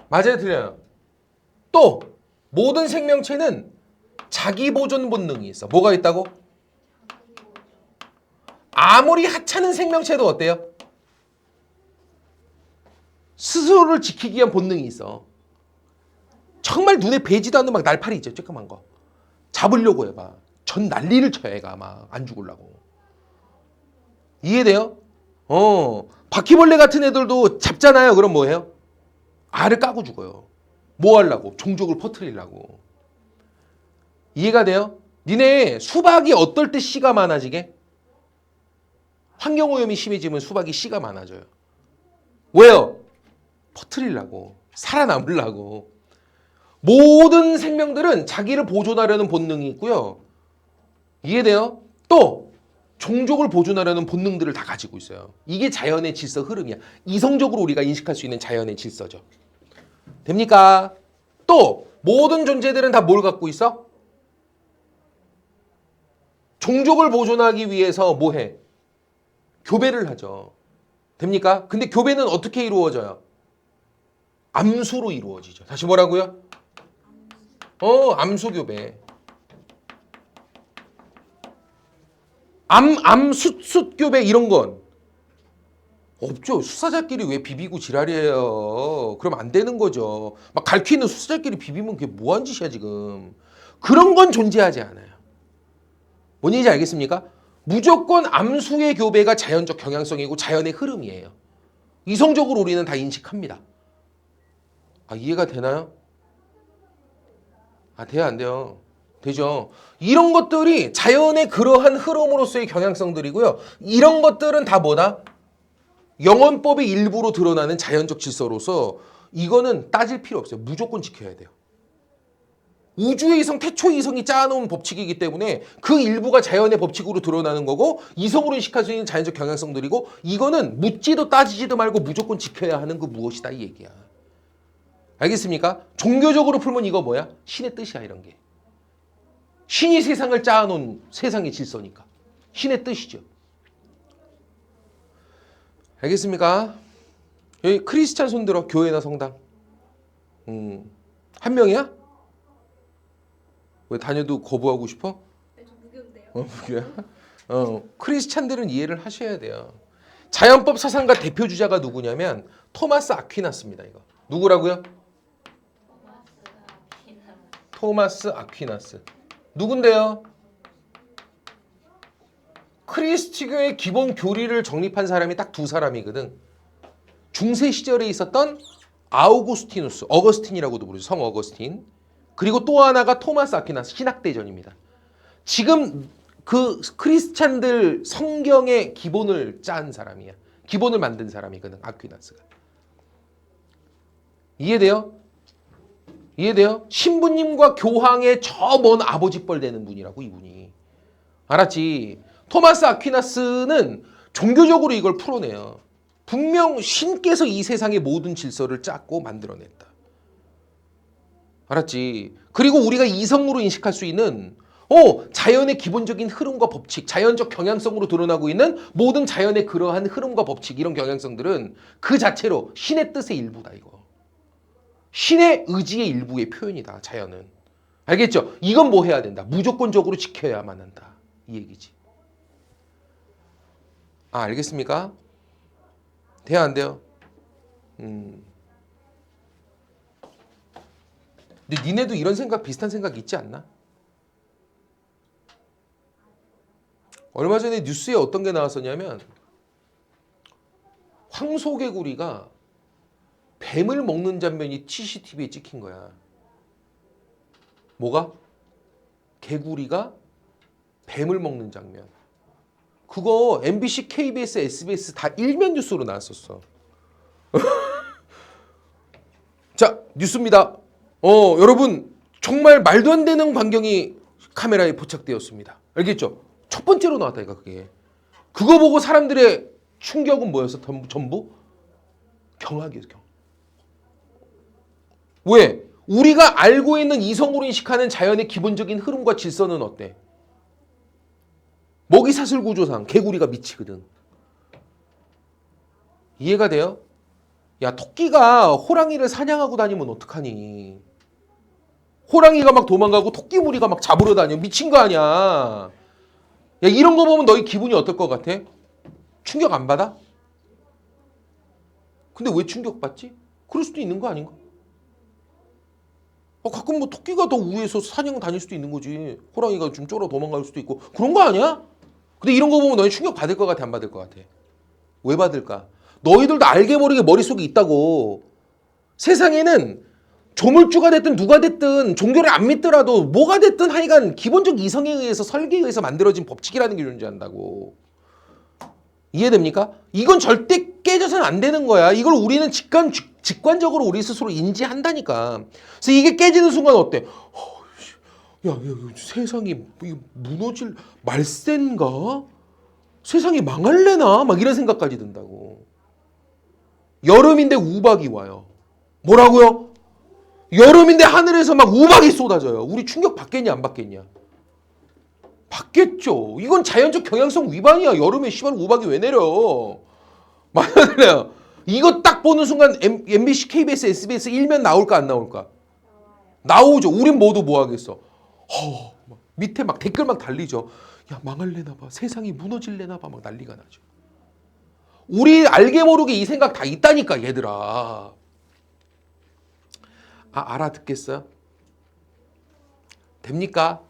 맞아요, 틀려요? 또 모든 생명체는 자기 보존 본능이 있어. 뭐가 있다고? 아무리 하찮은 생명체도 어때요? 스스로를 지키기 위한 본능이 있어. 정말 눈에 뵈지도 않는 막 날파리 있죠, 쬐끄만 거. 잡으려고 해봐. 전 난리를 쳐요, 애가 막 안 죽으려고. 이해돼요? 바퀴벌레 같은 애들도 잡잖아요. 그럼 뭐예요? 알을 까고 죽어요. 뭐 하려고? 종족을 퍼뜨리려고. 이해가 돼요? 니네 수박이 어떨 때 씨가 많아지게? 환경오염이 심해지면 수박이 씨가 많아져요. 왜요? 퍼뜨리려고. 살아남으려고. 모든 생명들은 자기를 보존하려는 본능이 있고요. 이해돼요? 또 종족을 보존하려는 본능들을 다 가지고 있어요. 이게 자연의 질서 흐름이야. 이성적으로 우리가 인식할 수 있는 자연의 질서죠. 됩니까? 또 모든 존재들은 다 뭘 갖고 있어? 종족을 보존하기 위해서 뭐 해? 교배를 하죠. 됩니까? 근데 교배는 어떻게 이루어져요? 암수로 이루어지죠. 다시 뭐라고요? 암수교배. 숫교배 이런 건 없죠. 수사자끼리 왜 비비고 지랄이에요. 그럼 안 되는 거죠. 막 갈퀴는 수사자끼리 비비면 그게 뭐한 짓이야 지금. 그런 건 존재하지 않아요. 뭔 얘기인지 알겠습니까? 무조건 암수의 교배가 자연적 경향성이고 자연의 흐름이에요. 이성적으로 우리는 다 인식합니다. 아, 이해가 되나요? 아, 돼요, 안 돼요? 되죠. 이런 것들이 자연의 그러한 흐름으로서의 경향성들이고요. 이런 것들은 다 뭐다? 영원법의 일부로 드러나는 자연적 질서로서 이거는 따질 필요 없어요. 무조건 지켜야 돼요. 우주의 이성, 태초의 이성이 짜놓은 법칙이기 때문에 그 일부가 자연의 법칙으로 드러나는 거고 이성으로 인식할 수 있는 자연적 경향성들이고 이거는 묻지도 따지지도 말고 무조건 지켜야 하는 그 무엇이다 이 얘기야. 알겠습니까? 종교적으로 풀면 이거 뭐야? 신의 뜻이야 이런 게. 신이 세상을 짜놓은 세상의 질서니까. 신의 뜻이죠. 알겠습니까? 여기 크리스찬 손들어. 교회나 성당. 한 명이야? 왜 다녀도 거부하고 싶어? 네, 저 무교인데요. 무교야? 크리스찬들은 이해를 하셔야 돼요. 자연법 사상가 대표 주자가 누구냐면 토마스 아퀴나스입니다. 이거 누구라고요? 토마스 아퀴나스. 누군데요? 크리스티교의 기본 교리를 정립한 사람이 딱 두 사람이거든. 중세 시절에 있었던 아우구스티누스, 어거스틴이라고도 부르죠. 성 어거스틴. 그리고 또 하나가 토마스 아퀴나스, 신학대전입니다. 지금 그 크리스찬들 성경의 기본을 짠 사람이야. 기본을 만든 사람이거든, 아퀴나스가. 이해돼요? 이해돼요? 신부님과 교황의 저 먼 아버지뻘 되는 분이라고 이분이. 알았지? 토마스 아퀴나스는 종교적으로 이걸 풀어내요. 분명 신께서 이 세상의 모든 질서를 짰고 만들어냈다. 알았지? 그리고 우리가 이성으로 인식할 수 있는 자연의 기본적인 흐름과 법칙, 자연적 경향성으로 드러나고 있는 모든 자연의 그러한 흐름과 법칙, 이런 경향성들은 그 자체로 신의 뜻의 일부다 이거. 신의 의지의 일부의 표현이다 자연은. 알겠죠? 이건 뭐 해야 된다? 무조건적으로 지켜야만 한다 이 얘기지. 아, 알겠습니까? 돼요 안 돼요? 근데 니네도 이런 생각, 비슷한 생각 있지 않나? 얼마 전에 뉴스에 어떤 게 나왔었냐면 황소개구리가 뱀을 먹는 장면이 CCTV에 찍힌 거야. 뭐가? 개구리가 뱀을 먹는 장면. 그거 MBC, KBS, SBS 다 일면 뉴스로 나왔었어. 자, 뉴스입니다. 여러분 정말 말도 안 되는 광경이 카메라에 포착되었습니다. 알겠죠? 첫 번째로 나왔다니까 그게. 그거 보고 사람들의 충격은 뭐였어? 전부? 경악이었어. 경악. 왜? 우리가 알고 있는 이성으로 인식하는 자연의 기본적인 흐름과 질서는 어때? 먹이사슬 구조상 개구리가 미치거든. 이해가 돼요? 야, 토끼가 호랑이를 사냥하고 다니면 어떡하니? 호랑이가 막 도망가고 토끼 무리가 막 잡으러 다녀. 미친 거 아니야. 야, 이런 거 보면 너희 기분이 어떨 것 같아? 충격 안 받아? 근데 왜 충격받지? 그럴 수도 있는 거 아닌가? 가끔 뭐 토끼가 더 우위에서 사냥 다닐 수도 있는 거지. 호랑이가 좀 쫄아 도망갈 수도 있고. 그런 거 아니야? 근데 이런 거 보면 너희 충격 받을 것 같아? 안 받을 것 같아? 왜 받을까? 너희들도 알게 모르게 머릿속에 있다고. 세상에는 조물주가 됐든 누가 됐든 종교를 안 믿더라도 뭐가 됐든 하여간 기본적 이성에 의해서 설계에 의해서 만들어진 법칙이라는 게 존재한다고. 이해됩니까? 이건 절대 깨져서는 안 되는 거야. 이걸 우리는 직관적으로 우리 스스로 인지한다니까. 그래서 이게 깨지는 순간 어때? 야, 세상이 무너질 말세인가? 세상이 망할래나? 막 이런 생각까지 든다고. 여름인데 우박이 와요. 뭐라고요? 여름인데 하늘에서 막 우박이 쏟아져요. 우리 충격 받겠냐 안 받겠냐? 받겠죠. 이건 자연적 경향성 위반이야. 여름에 씨발 우박이 왜 내려? 맞아요. 이거 딱 보는 순간 MBC, KBS, SBS 일면 나올까 안 나올까? 나오죠. 우린 모두 뭐 하겠어? 밑에 막 댓글 막 달리죠. 야, 망할래나 봐. 세상이 무너질래나 봐. 막 난리가 나죠. 우리 알게 모르게 이 생각 다 있다니까 얘들아. 알아듣겠어요? 됩니까?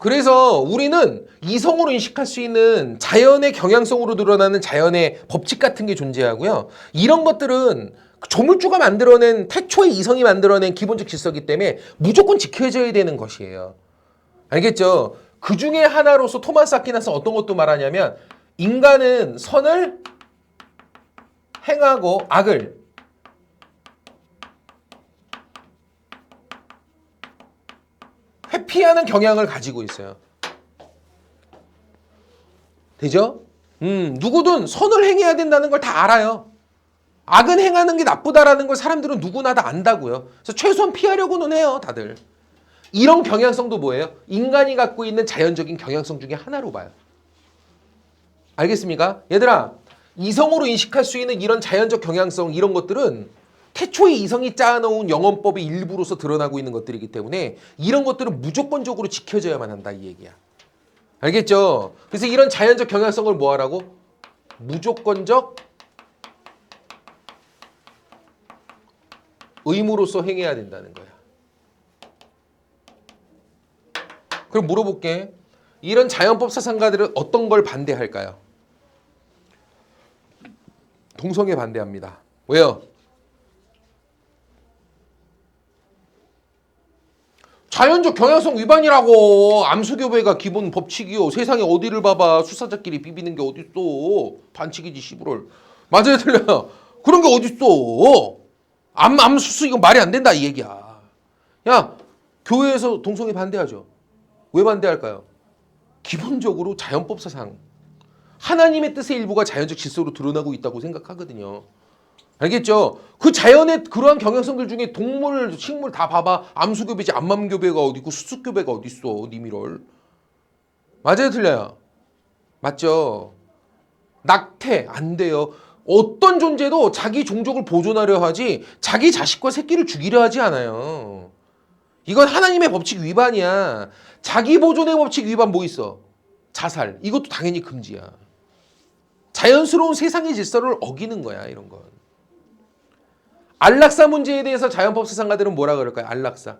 그래서 우리는 이성으로 인식할 수 있는 자연의 경향성으로 드러나는 자연의 법칙 같은 게 존재하고요. 이런 것들은 조물주가 만들어낸 태초의 이성이 만들어낸 기본적 질서이기 때문에 무조건 지켜져야 되는 것이에요. 알겠죠? 그 중에 하나로서 토마스 아퀴나스는 어떤 것도 말하냐면 인간은 선을 행하고 악을 회피하는 경향을 가지고 있어요. 되죠? 누구든 선을 행해야 된다는 걸 다 알아요. 악은 행하는 게 나쁘다라는 걸 사람들은 누구나 다 안다고요. 그래서 최소한 피하려고는 해요, 다들. 이런 경향성도 뭐예요? 인간이 갖고 있는 자연적인 경향성 중에 하나로 봐요. 알겠습니까? 얘들아, 이성으로 인식할 수 있는 이런 자연적 경향성 이런 것들은 태초의 이성이 짜놓은 영언법의 일부로서 드러나고 있는 것들이기 때문에 이런 것들은 무조건적으로 지켜져야만 한다 이 얘기야. 알겠죠? 그래서 이런 자연적 경향성을 뭐 하라고? 무조건적 의무로서 행해야 된다는 거야. 그럼 물어볼게. 이런 자연법 사상가들은 어떤 걸 반대할까요? 동성애 반대합니다. 왜요? 자연적 경향성 위반이라고. 암수교배가 기본 법칙이요. 세상에 어디를 봐봐. 수사자끼리 비비는 게 어딨어. 반칙이지 시부럴. 맞아요 틀려요? 그런 게 어딨어. 암수수 이건 말이 안 된다 이 얘기야. 야, 교회에서 동성애 반대하죠. 왜 반대할까요? 기본적으로 자연법 사상, 하나님의 뜻의 일부가 자연적 질서로 드러나고 있다고 생각하거든요. 알겠죠? 그 자연의 그러한 경향성들 중에 동물, 식물 다 봐봐. 암수교배지 암맘교배가 어디 있고 수수교배가 어디 있어. 니미럴. 맞아요 틀려요? 맞죠? 낙태 안 돼요. 어떤 존재도 자기 종족을 보존하려 하지 자기 자식과 새끼를 죽이려 하지 않아요. 이건 하나님의 법칙 위반이야. 자기 보존의 법칙 위반 뭐 있어? 자살. 이것도 당연히 금지야. 자연스러운 세상의 질서를 어기는 거야 이런 건. 안락사 문제에 대해서 자연법 사상가들은 뭐라 그럴까요? 안락사.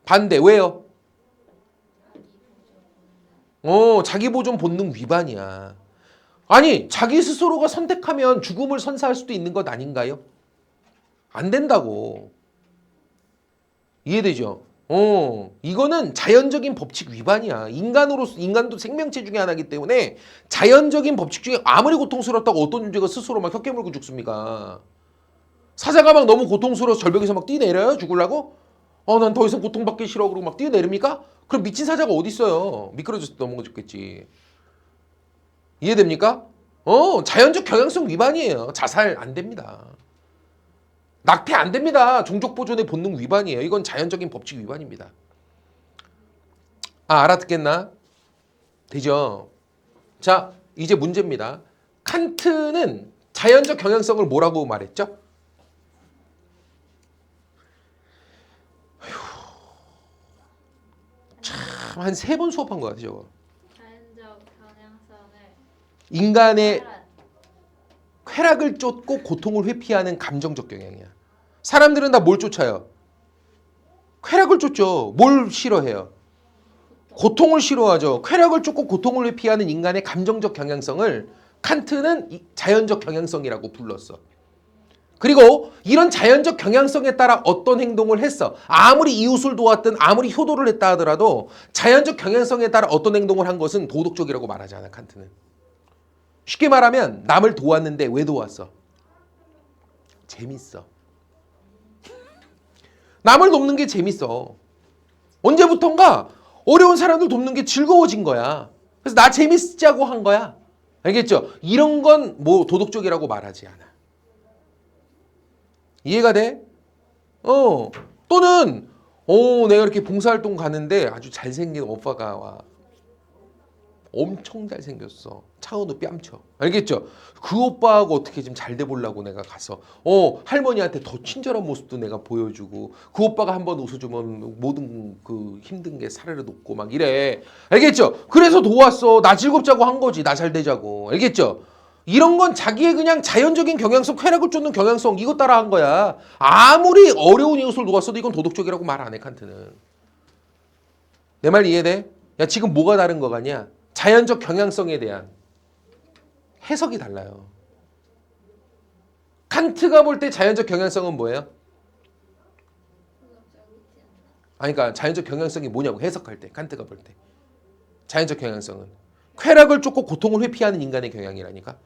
반대. 왜요? 자기 보존 본능 위반이야. 아니 자기 스스로가 선택하면 죽음을 선사할 수도 있는 것 아닌가요? 안 된다고. 이해되죠? 이거는 자연적인 법칙 위반이야. 인간도 생명체 중에 하나이기 때문에 자연적인 법칙 중에 아무리 고통스럽다고 어떤 존재가 스스로 막 혀 깨물고 죽습니까? 사자가 막 너무 고통스러워서 절벽에서 막 뛰내려요? 죽으려고? 난 더 이상 고통받기 싫어 그러고 막 뛰어내립니까? 그럼 미친 사자가 어디 있어요? 미끄러져서 넘어가 죽겠지. 이해됩니까? 자연적 경향성 위반이에요. 자살 안 됩니다. 낙태 안 됩니다. 종족 보존의 본능 위반이에요. 이건 자연적인 법칙 위반입니다. 알아듣겠나? 되죠? 자, 이제 문제입니다. 칸트는 자연적 경향성을 뭐라고 말했죠? 참, 한 3번 수업한 것 같아요. 저거. 자연적 경향성을 인간의 쾌락을 쫓고 고통을 회피하는 감정적 경향이야. 사람들은 다 뭘 쫓아요? 쾌락을 쫓죠. 뭘 싫어해요? 고통을 싫어하죠. 쾌락을 쫓고 고통을 회피하는 인간의 감정적 경향성을 칸트는 자연적 경향성이라고 불렀어. 그리고 이런 자연적 경향성에 따라 어떤 행동을 했어. 아무리 이웃을 도왔든 아무리 효도를 했다 하더라도 자연적 경향성에 따라 어떤 행동을 한 것은 도덕적이라고 말하지 않아 칸트는. 쉽게 말하면 남을 도왔는데 왜 도왔어? 재밌어. 남을 돕는 게 재밌어. 언제부턴가 어려운 사람들 돕는 게 즐거워진 거야. 그래서 나 재밌자고 한 거야. 알겠죠? 이런 건 뭐 도덕적이라고 말하지 않아. 이해가 돼? 또는 내가 이렇게 봉사활동 가는데 아주 잘생긴 오빠가 와. 엄청 잘생겼어. 차은우 뺨쳐. 알겠죠? 그 오빠하고 어떻게 좀 잘 돼보려고 내가 가서 할머니한테 더 친절한 모습도 내가 보여주고 그 오빠가 한번 웃어주면 모든 그 힘든 게 사르르 녹고 막 이래. 알겠죠? 그래서 도왔어. 나 즐겁자고 한 거지. 나 잘 되자고. 알겠죠? 이런 건 자기의 그냥 자연적인 경향성, 쾌락을 쫓는 경향성 이거 따라 한 거야. 아무리 어려운 이웃을 도왔어도 이건 도덕적이라고 말 안 해 칸트는. 내 말 이해돼? 야, 지금 뭐가 다른 거 같냐? 자연적 경향성에 대한 해석이 달라요. 칸트가 볼 때 자연적 경향성은 뭐예요? 아니, 그러니까 자연적 경향성이 뭐냐고 해석할 때, 칸트가 볼 때. 자연적 경향성은 쾌락을 쫓고 고통을 회피하는 인간의 경향이라니까.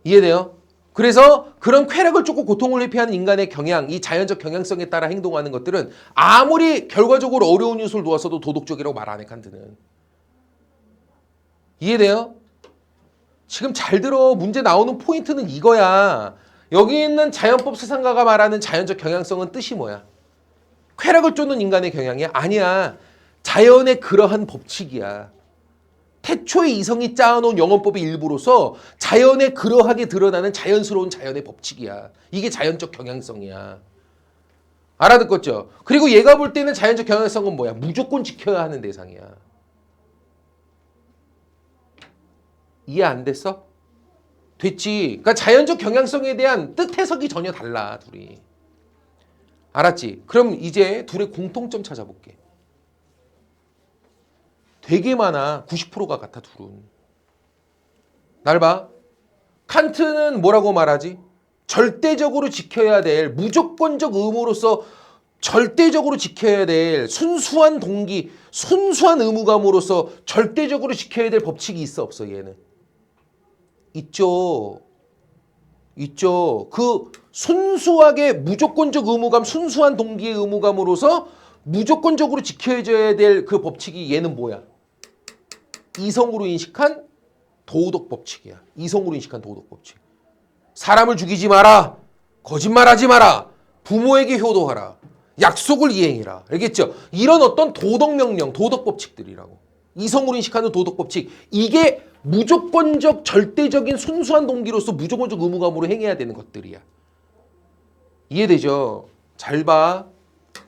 이해돼요? 그래서 그런 쾌락을 쫓고 고통을 회피하는 인간의 경향, 이 자연적 경향성에 따라 행동하는 것들은 아무리 결과적으로 어려운 요소를 놓았어도 도덕적이라고 말 안 해, 칸트는. 이해돼요? 지금 잘 들어. 문제 나오는 포인트는 이거야. 여기 있는 자연법 수상가가 말하는 자연적 경향성은 뜻이 뭐야? 쾌락을 쫓는 인간의 경향이야? 아니야. 자연의 그러한 법칙이야. 태초의 이성이 짜놓은 영원법의 일부로서 자연에 그러하게 드러나는 자연스러운 자연의 법칙이야. 이게 자연적 경향성이야. 알아듣겠죠? 그리고 얘가 볼 때는 자연적 경향성은 뭐야? 무조건 지켜야 하는 대상이야. 이해 안 됐어? 됐지? 그러니까 자연적 경향성에 대한 뜻 해석이 전혀 달라, 둘이. 알았지? 그럼 이제 둘의 공통점 찾아볼게. 되게 많아. 90%가 같아, 둘은. 날 봐. 칸트는 뭐라고 말하지? 절대적으로 지켜야 될, 무조건적 의무로서 절대적으로 지켜야 될 순수한 동기, 순수한 의무감으로서 절대적으로 지켜야 될 법칙이 있어, 없어, 얘는? 있죠. 있죠. 그 순수하게 무조건적 의무감, 순수한 동기의 의무감으로서 무조건적으로 지켜져야 될 그 법칙이 얘는 뭐야? 이성으로 인식한 도덕 법칙이야. 이성으로 인식한 도덕 법칙. 사람을 죽이지 마라. 거짓말하지 마라. 부모에게 효도하라. 약속을 이행해라. 알겠죠? 이런 어떤 도덕 명령, 도덕 법칙들이라고. 이성으로 인식하는 도덕 법칙. 이게 무조건적 절대적인 순수한 동기로서 무조건적 의무감으로 행해야 되는 것들이야. 이해되죠? 잘 봐.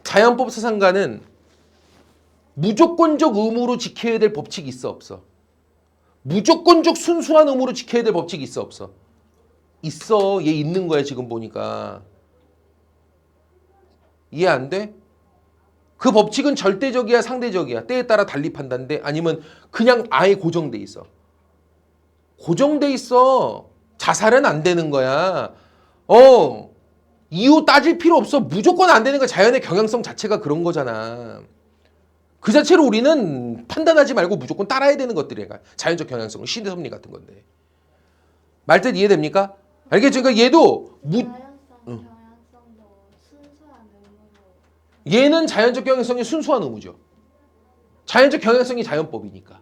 자연법 사상가는 무조건적 의무로 지켜야 될 법칙이 있어, 없어? 무조건적 순수한 의무로 지켜야 될 법칙이 있어, 없어? 있어. 얘 있는 거야, 지금 보니까. 이해 안 돼? 그 법칙은 절대적이야, 상대적이야? 때에 따라 달리 판단돼? 아니면 그냥 아예 고정돼 있어? 고정돼 있어. 자살은 안 되는 거야. 이유 따질 필요 없어. 무조건 안 되는 거. 자연의 경향성 자체가 그런 거잖아. 그 자체로 우리는 판단하지 말고 무조건 따라야 되는 것들이야. 자연적 경향성은 신의 섭리 같은 건데. 말뜻 이해됩니까? 알겠죠? 그러니까 얘도 경향성도 순수한 의무로. 얘는 자연적 경향성이 순수한 의무죠. 자연적 경향성이 자연법이니까.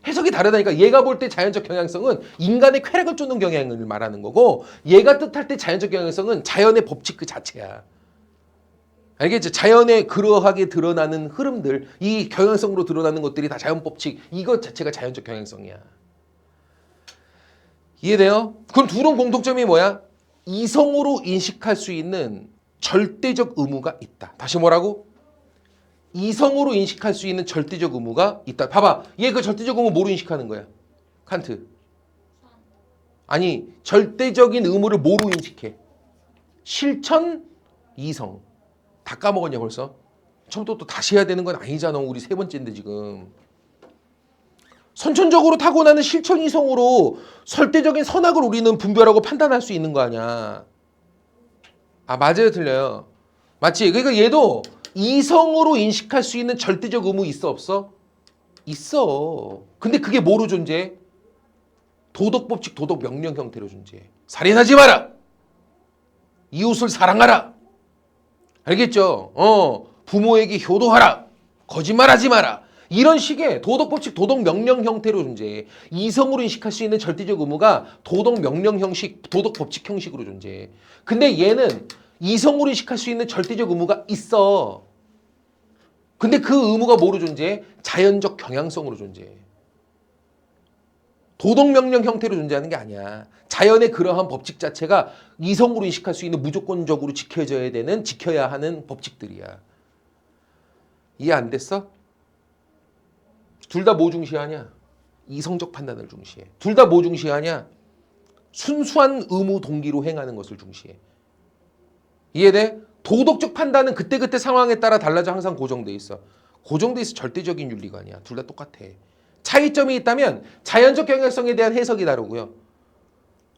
해석이 다르다니까. 얘가 볼 때 자연적 경향성은 인간의 쾌락을 쫓는 경향을 말하는 거고, 얘가 뜻할 때 자연적 경향성은 자연의 법칙 그 자체야. 알겠죠? 자연에 그러하게 드러나는 흐름들, 이 경향성으로 드러나는 것들이 다 자연 법칙, 이것 자체가 자연적 경향성이야. 이해돼요? 그럼 둘은 공통점이 뭐야? 이성으로 인식할 수 있는 절대적 의무가 있다. 다시 뭐라고? 이성으로 인식할 수 있는 절대적 의무가 있다. 봐봐. 얘 그 절대적 의무 뭐로 인식하는 거야? 칸트. 아니, 절대적인 의무를 뭐로 인식해? 실천, 이성. 다 까먹었냐 벌써? 처음부터 또 다시 해야 되는 건 아니잖아. 우리 세 번째인데 지금. 선천적으로 타고나는 실천 이성으로 절대적인 선악을 우리는 분별하고 판단할 수 있는 거 아니야. 아, 맞아요, 틀려요. 맞지? 그러니까 얘도 이성으로 인식할 수 있는 절대적 의무 있어, 없어? 있어. 근데 그게 뭐로 존재해? 도덕 법칙, 도덕 명령 형태로 존재해. 살인하지 마라. 이웃을 사랑하라. 알겠죠? 부모에게 효도하라. 거짓말하지 마라. 이런 식의 도덕 법칙, 도덕 명령 형태로 존재해. 이성으로 인식할 수 있는 절대적 의무가 도덕 명령 형식, 도덕 법칙 형식으로 존재해. 근데 얘는 이성으로 인식할 수 있는 절대적 의무가 있어. 근데 그 의무가 뭐로 존재해? 자연적 경향성으로 존재해. 도덕 명령 형태로 존재하는 게 아니야. 자연의 그러한 법칙 자체가 이성으로 인식할 수 있는 무조건적으로 지켜져야 되는, 지켜야 하는 법칙들이야. 이해 안 됐어? 둘 다 뭐 중시하냐? 이성적 판단을 중시해. 둘 다 뭐 중시하냐? 순수한 의무 동기로 행하는 것을 중시해. 이해돼? 도덕적 판단은 그때그때 상황에 따라 달라져 항상 고정돼 있어. 고정돼 있어 절대적인 윤리가 아니야. 둘 다 똑같아. 차이점이 있다면 자연적 경향성에 대한 해석이 다르고요.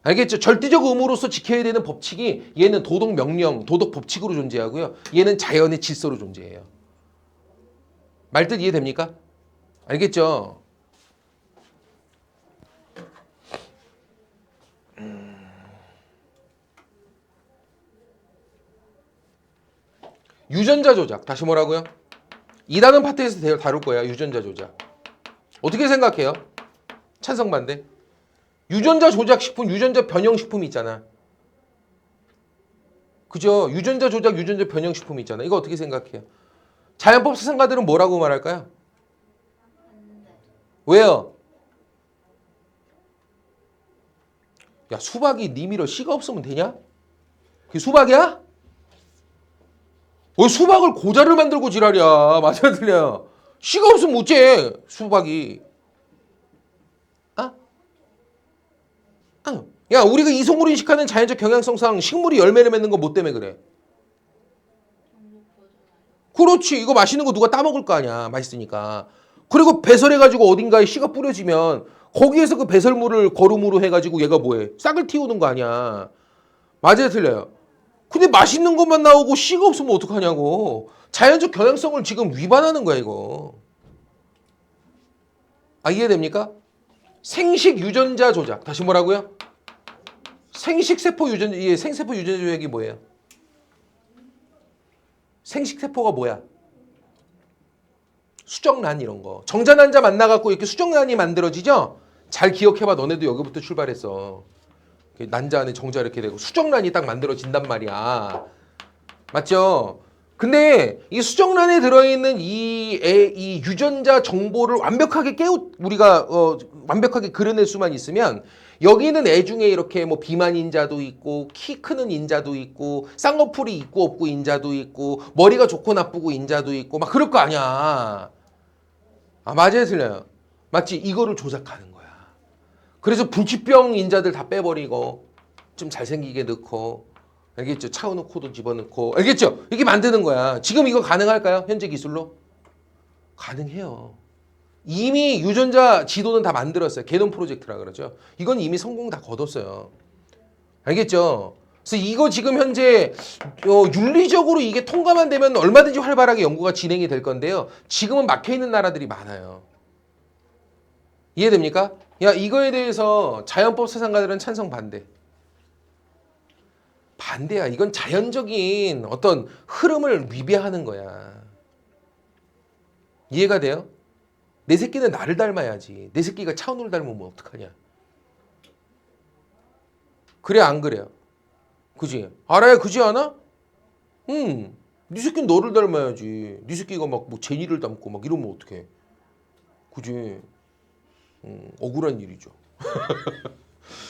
알겠죠? 절대적 의무로서 지켜야 되는 법칙이 얘는 도덕 명령, 도덕 법칙으로 존재하고요. 얘는 자연의 질서로 존재해요. 말뜻 이해됩니까? 알겠죠? 유전자 조작. 다시 뭐라고요? 2단원 파트에서 다룰 거야. 유전자 조작. 어떻게 생각해요? 찬성 반대? 유전자 조작 식품, 유전자 변형 식품 있잖아. 그죠? 유전자 조작, 유전자 변형 식품 있잖아. 이거 어떻게 생각해요? 자연법 사상가들은 뭐라고 말할까요? 왜요? 야, 수박이 니미로 씨가 없으면 되냐? 그게 수박이야? 왜 수박을 고자를 만들고 지랄이야? 맞아 틀려? 씨가 없으면 어째 수박이? 아? 아. 야, 우리가 이송으로 인식하는 자연적 경향성상 식물이 열매를 맺는 거 뭐 때문에 그래? 그렇지. 이거 맛있는 거 누가 따먹을 거 아니야. 맛있으니까. 그리고 배설해가지고 어딘가에 씨가 뿌려지면 거기에서 그 배설물을 거름으로 해가지고 얘가 뭐해? 싹을 틔우는 거 아니야. 맞아요, 틀려요? 근데 맛있는 것만 나오고 씨가 없으면 어떡하냐고. 자연적 경향성을 지금 위반하는 거야, 이거. 아, 이해됩니까? 생식 유전자 조작. 다시 뭐라고요? 생식세포 유전자, 이 생세포 유전자 조작이 뭐예요? 생식세포가 뭐야? 수정란 이런 거. 정자난자 만나갖고 이렇게 수정란이 만들어지죠? 잘 기억해봐. 너네도 여기부터 출발했어. 난자 안에 정자 이렇게 되고 수정란이 딱 만들어진단 말이야. 맞죠? 근데 이 수정란에 들어있는 이 유전자 정보를 완벽하게 우리가 완벽하게 그려낼 수만 있으면 여기 있는 애 중에 이렇게 뭐 비만 인자도 있고 키 크는 인자도 있고 쌍꺼풀이 있고 없고 인자도 있고 머리가 좋고 나쁘고 인자도 있고 막 그럴 거 아니야. 아, 맞아요, 틀려요? 맞지? 이거를 조작하는 거야. 그래서 불치병 인자들 다 빼버리고 좀 잘생기게 넣고, 알겠죠? 차은우 코도 집어넣고, 알겠죠? 이렇게 만드는 거야. 지금 이거 가능할까요? 현재 기술로? 가능해요. 이미 유전자 지도는 다 만들었어요. 게놈 프로젝트라 그러죠. 이건 이미 성공 다 거뒀어요. 알겠죠? 그래서 이거 지금 현재 윤리적으로 이게 통과만 되면 얼마든지 활발하게 연구가 진행이 될 건데요. 지금은 막혀있는 나라들이 많아요. 이해됩니까? 야, 이거에 대해서 자연법 사상가들은 찬성 반대. 반대야. 이건 자연적인 어떤 흐름을 위배하는 거야. 이해가 돼요? 내 새끼는 나를 닮아야지. 내 새끼가 차은우를 닮으면 어떡하냐. 그래 안 그래요? 그지? 알아야 그지 않아? 네 새끼는 너를 닮아야지. 네 새끼가 막 뭐 제니를 닮고 막 이러면 어떡해. 그지? 억울한 일이죠.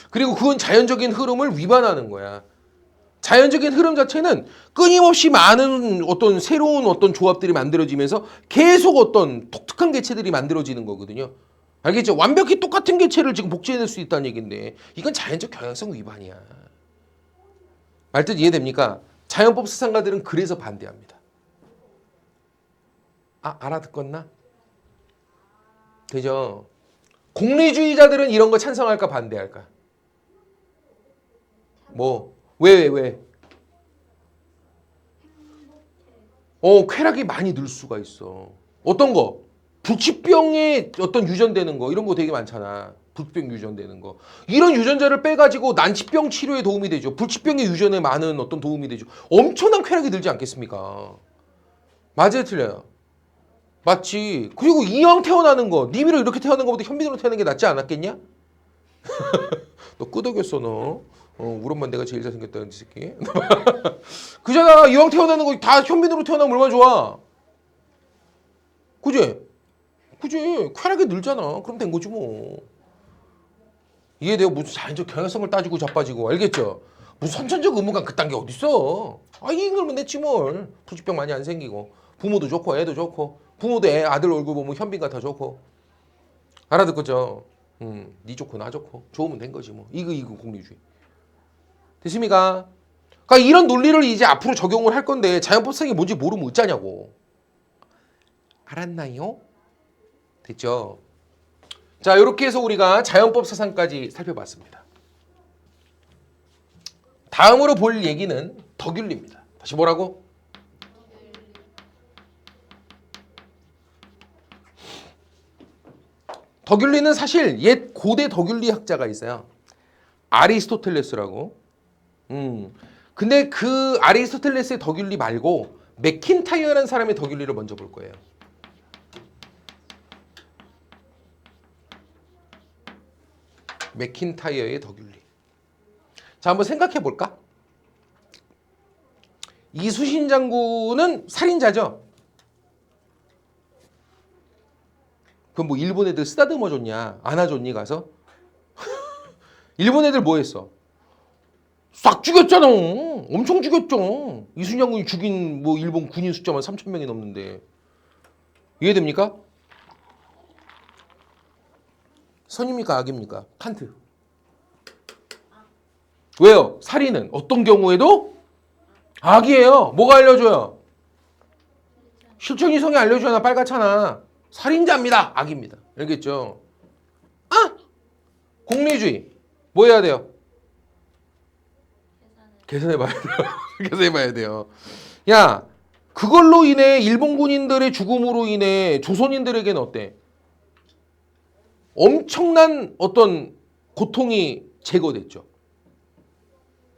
그리고 그건 자연적인 흐름을 위반하는 거야. 자연적인 흐름 자체는 끊임없이 많은 어떤 새로운 어떤 조합들이 만들어지면서 계속 어떤 독특한 개체들이 만들어지는 거거든요. 알겠죠? 완벽히 똑같은 개체를 지금 복제해낼 수 있다는 얘기인데 이건 자연적 경향성 위반이야. 말뜻 이해됩니까? 자연법 사상가들은 그래서 반대합니다. 아, 알아듣겠나? 되죠? 공리주의자들은 이런 거 찬성할까 반대할까? 뭐? 왜? 쾌락이 많이 늘 수가 있어. 어떤 거? 불치병에 어떤 유전되는 거 이런 거 되게 많잖아. 불치병 유전되는 거. 이런 유전자를 빼가지고 난치병 치료에 도움이 되죠. 불치병의 유전에 많은 어떤 도움이 되죠. 엄청난 쾌락이 들지 않겠습니까? 맞아요, 틀려요? 맞지. 그리고 이왕 태어나는 거, 니미로 이렇게 태어나는 것보다 현빈으로 태어나는 게 낫지 않았겠냐? 너 끄덕였어, 너. 우리 엄마 내가 제일 잘생겼다는 새끼. 그잖아. 이왕 태어나는 거 다 현빈으로 태어나면 얼마나 좋아. 그지? 쾌락이 늘잖아. 그럼 된 거지 뭐. 이게 내가 무슨 자연적 경향성을 따지고 자빠지고 알겠죠? 무슨 선천적 의무감 그딴 게 어딨어. 아, 이 인걸면 됐지 뭘. 불치병 많이 안 생기고 부모도 좋고 애도 좋고 부모도 애 아들 얼굴 보면 현빈 같아 좋고 알아듣겠죠? 니 좋고 나 좋고 좋으면 된 거지 뭐. 이거 공리주의. 됐습니까? 그러니까 이런 논리를 이제 앞으로 적용을 할 건데 자연법상이 뭔지 모르면 어쩌냐고. 알았나요? 됐죠? 자, 이렇게 해서 우리가 자연법 사상까지 살펴봤습니다. 다음으로 볼 얘기는 덕윤리입니다. 다시 뭐라고? 덕윤리는 사실 옛 고대 덕윤리 학자가 있어요. 아리스토텔레스라고. 근데 그 아리스토텔레스의 덕윤리 말고 맥킨타이어라는 사람의 덕윤리를 먼저 볼 거예요. 맥킨타이어의 덕윤리. 자, 한번 생각해 볼까? 이수신 장군은 살인자죠. 그럼 뭐 일본 애들 쓰다듬어 줬냐? 안아줬니 가서? 일본 애들 뭐 했어? 싹 죽였잖아. 엄청 죽였죠. 이순신 장군이 죽인 뭐 일본 군인 숫자만 3,000명이 넘는데. 이해됩니까? 선입니까? 악입니까? 칸트. 왜요? 살인은 어떤 경우에도 악이에요. 뭐가 알려줘요? 실존 이성이 알려줘야 빨갛잖아. 살인자입니다. 악입니다. 알겠죠? 아! 공리주의. 뭐 해야 돼요? 계산해봐야 돼요. 계산해봐야 돼요. 야, 그걸로 인해 일본 군인들의 죽음으로 인해 조선인들에게는 어때? 엄청난 어떤 고통이 제거됐죠.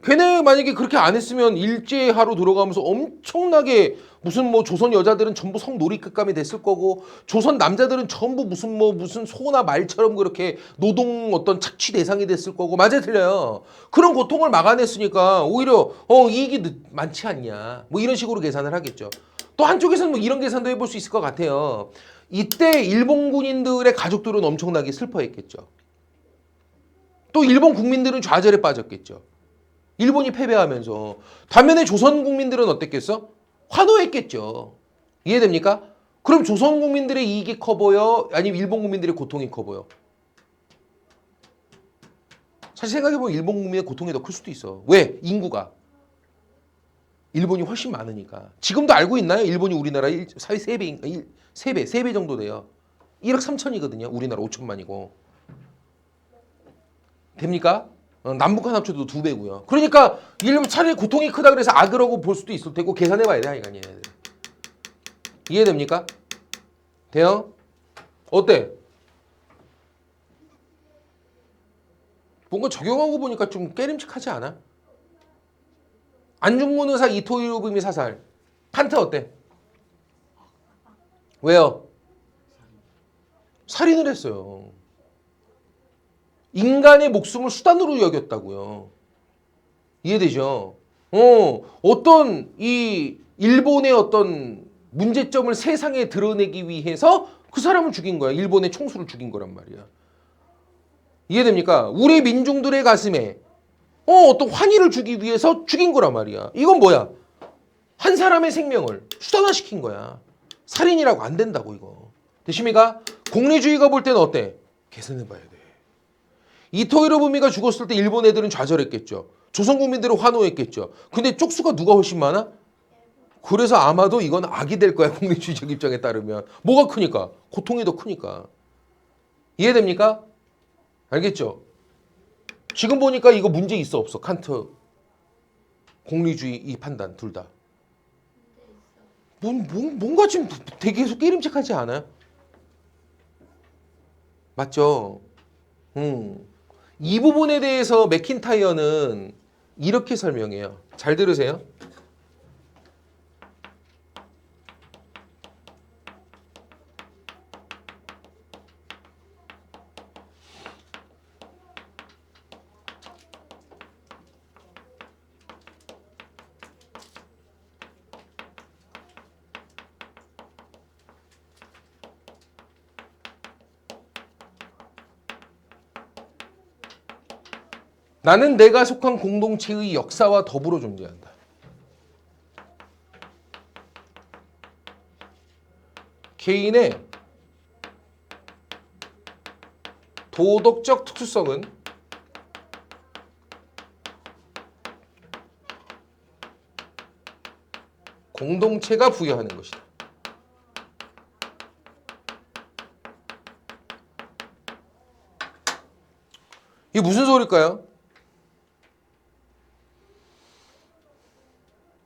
걔네 만약에 그렇게 안 했으면 일제하로 들어가면서 엄청나게 무슨 뭐 조선 여자들은 전부 성놀이급감이 됐을 거고 조선 남자들은 전부 무슨 소나 말처럼 그렇게 노동 어떤 착취 대상이 됐을 거고. 맞아요, 틀려요? 그런 고통을 막아냈으니까 오히려 이익이 많지 않냐 뭐 이런 식으로 계산을 하겠죠. 또 한쪽에서는 뭐 이런 계산도 해볼 수 있을 것 같아요. 이때 일본 군인들의 가족들은 엄청나게 슬퍼했겠죠. 또 일본 국민들은 좌절에 빠졌겠죠. 일본이 패배하면서. 반면에 조선 국민들은 어땠겠어? 환호했겠죠. 이해됩니까? 그럼 조선 국민들의 이익이 커 보여? 아니면 일본 국민들의 고통이 커 보여? 사실 생각해보면 일본 국민의 고통이 더 클 수도 있어. 왜? 인구가. 일본이 훨씬 많으니까. 지금도 알고 있나요? 일본이 우리나라 3배인가? 3배 정도 돼요. 1억 3천이거든요. 우리나라 5천만이고. 됩니까? 남북한 합쳐도 2배고요. 그러니까 일본 차라리 고통이 크다 그래서 악으라고 볼 수도 있을 테고 계산해봐야 돼. 하여간 얘네들. 이해됩니까? 돼요? 어때? 뭔가 적용하고 보니까 좀 깨림칙하지 않아? 안중근 의사 이토 히로부미 사살. 칸트 어때? 왜요? 살인을 했어요. 인간의 목숨을 수단으로 여겼다고요. 이해되죠? 어떤 이 일본의 어떤 문제점을 세상에 드러내기 위해서 그 사람을 죽인 거야. 일본의 총수를 죽인 거란 말이야. 이해됩니까? 우리 민중들의 가슴에 어떤 환희를 주기 위해서 죽인 거란 말이야. 이건 뭐야? 한 사람의 생명을 수단화시킨 거야. 살인이라고 안 된다고 이거. 되십니까? 공리주의가 볼 때는 어때? 계산해봐야 돼. 이토 히로부미가 죽었을 때 일본 애들은 좌절했겠죠. 조선 국민들은 환호했겠죠. 근데 쪽수가 누가 훨씬 많아? 그래서 아마도 이건 악이 될 거야. 공리주의적 입장에 따르면. 뭐가 크니까? 고통이 더 크니까. 이해됩니까? 알겠죠? 지금 보니까 이거 문제 있어 없어? 칸트 공리주의 이 판단 둘 다. 뭔가 지금 되게 계속 깨림칙하지 않아요? 맞죠? 이 부분에 대해서 맥킨타이어는 이렇게 설명해요. 잘 들으세요. 나는 내가 속한 공동체의 역사와 더불어 존재한다. 개인의 도덕적 특수성은 공동체가 부여하는 것이다. 이게 무슨 소릴까요?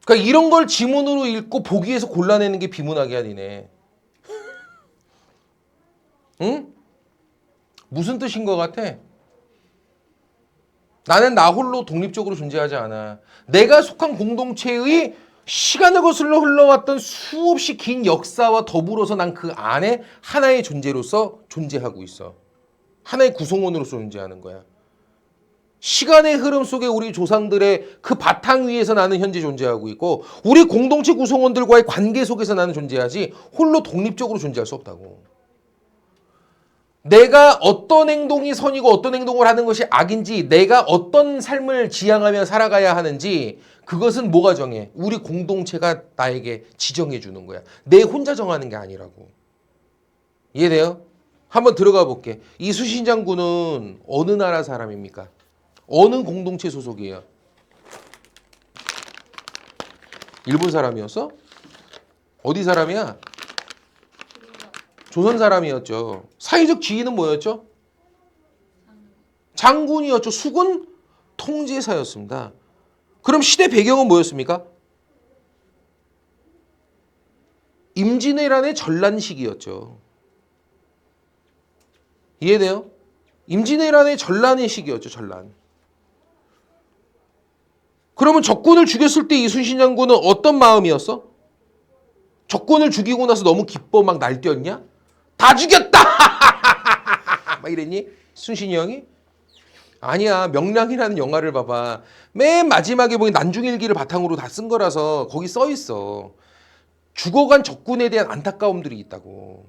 그러니까 이런 걸 지문으로 읽고 보기에서 골라내는 게 비문학이 아니네. 응? 무슨 뜻인 것 같아? 나는 나 홀로 독립적으로 존재하지 않아. 내가 속한 공동체의 시간을 거슬러 흘러왔던 수없이 긴 역사와 더불어서 난 그 안에 하나의 존재로서 존재하고 있어. 하나의 구성원으로서 존재하는 거야. 시간의 흐름 속에 우리 조상들의 그 바탕 위에서 나는 현재 존재하고 있고 우리 공동체 구성원들과의 관계 속에서 나는 존재하지 홀로 독립적으로 존재할 수 없다고. 내가 어떤 행동이 선이고 어떤 행동을 하는 것이 악인지 내가 어떤 삶을 지향하며 살아가야 하는지 그것은 뭐가 정해? 우리 공동체가 나에게 지정해 주는 거야. 내 혼자 정하는 게 아니라고. 이해돼요? 한번 들어가 볼게. 이수신 장군은 어느 나라 사람입니까? 어느 공동체 소속이에요? 일본 사람이었어? 어디 사람이야? 조선 사람이었죠. 사회적 지위는 뭐였죠? 장군이었죠. 수군 통제사였습니다. 그럼 시대 배경은 뭐였습니까? 임진왜란의 전란 시기였죠. 이해돼요? 임진왜란의 전란의 시기였죠. 전란. 그러면 적군을 죽였을 때 이순신 장군은 어떤 마음이었어? 적군을 죽이고 나서 너무 기뻐 막 날뛰었냐? 다 죽였다! 막 이랬니? 순신이 형이? 아니야. 명량이라는 영화를 봐봐. 맨 마지막에 보니 난중일기를 바탕으로 다 쓴 거라서 거기 써 있어. 죽어간 적군에 대한 안타까움들이 있다고.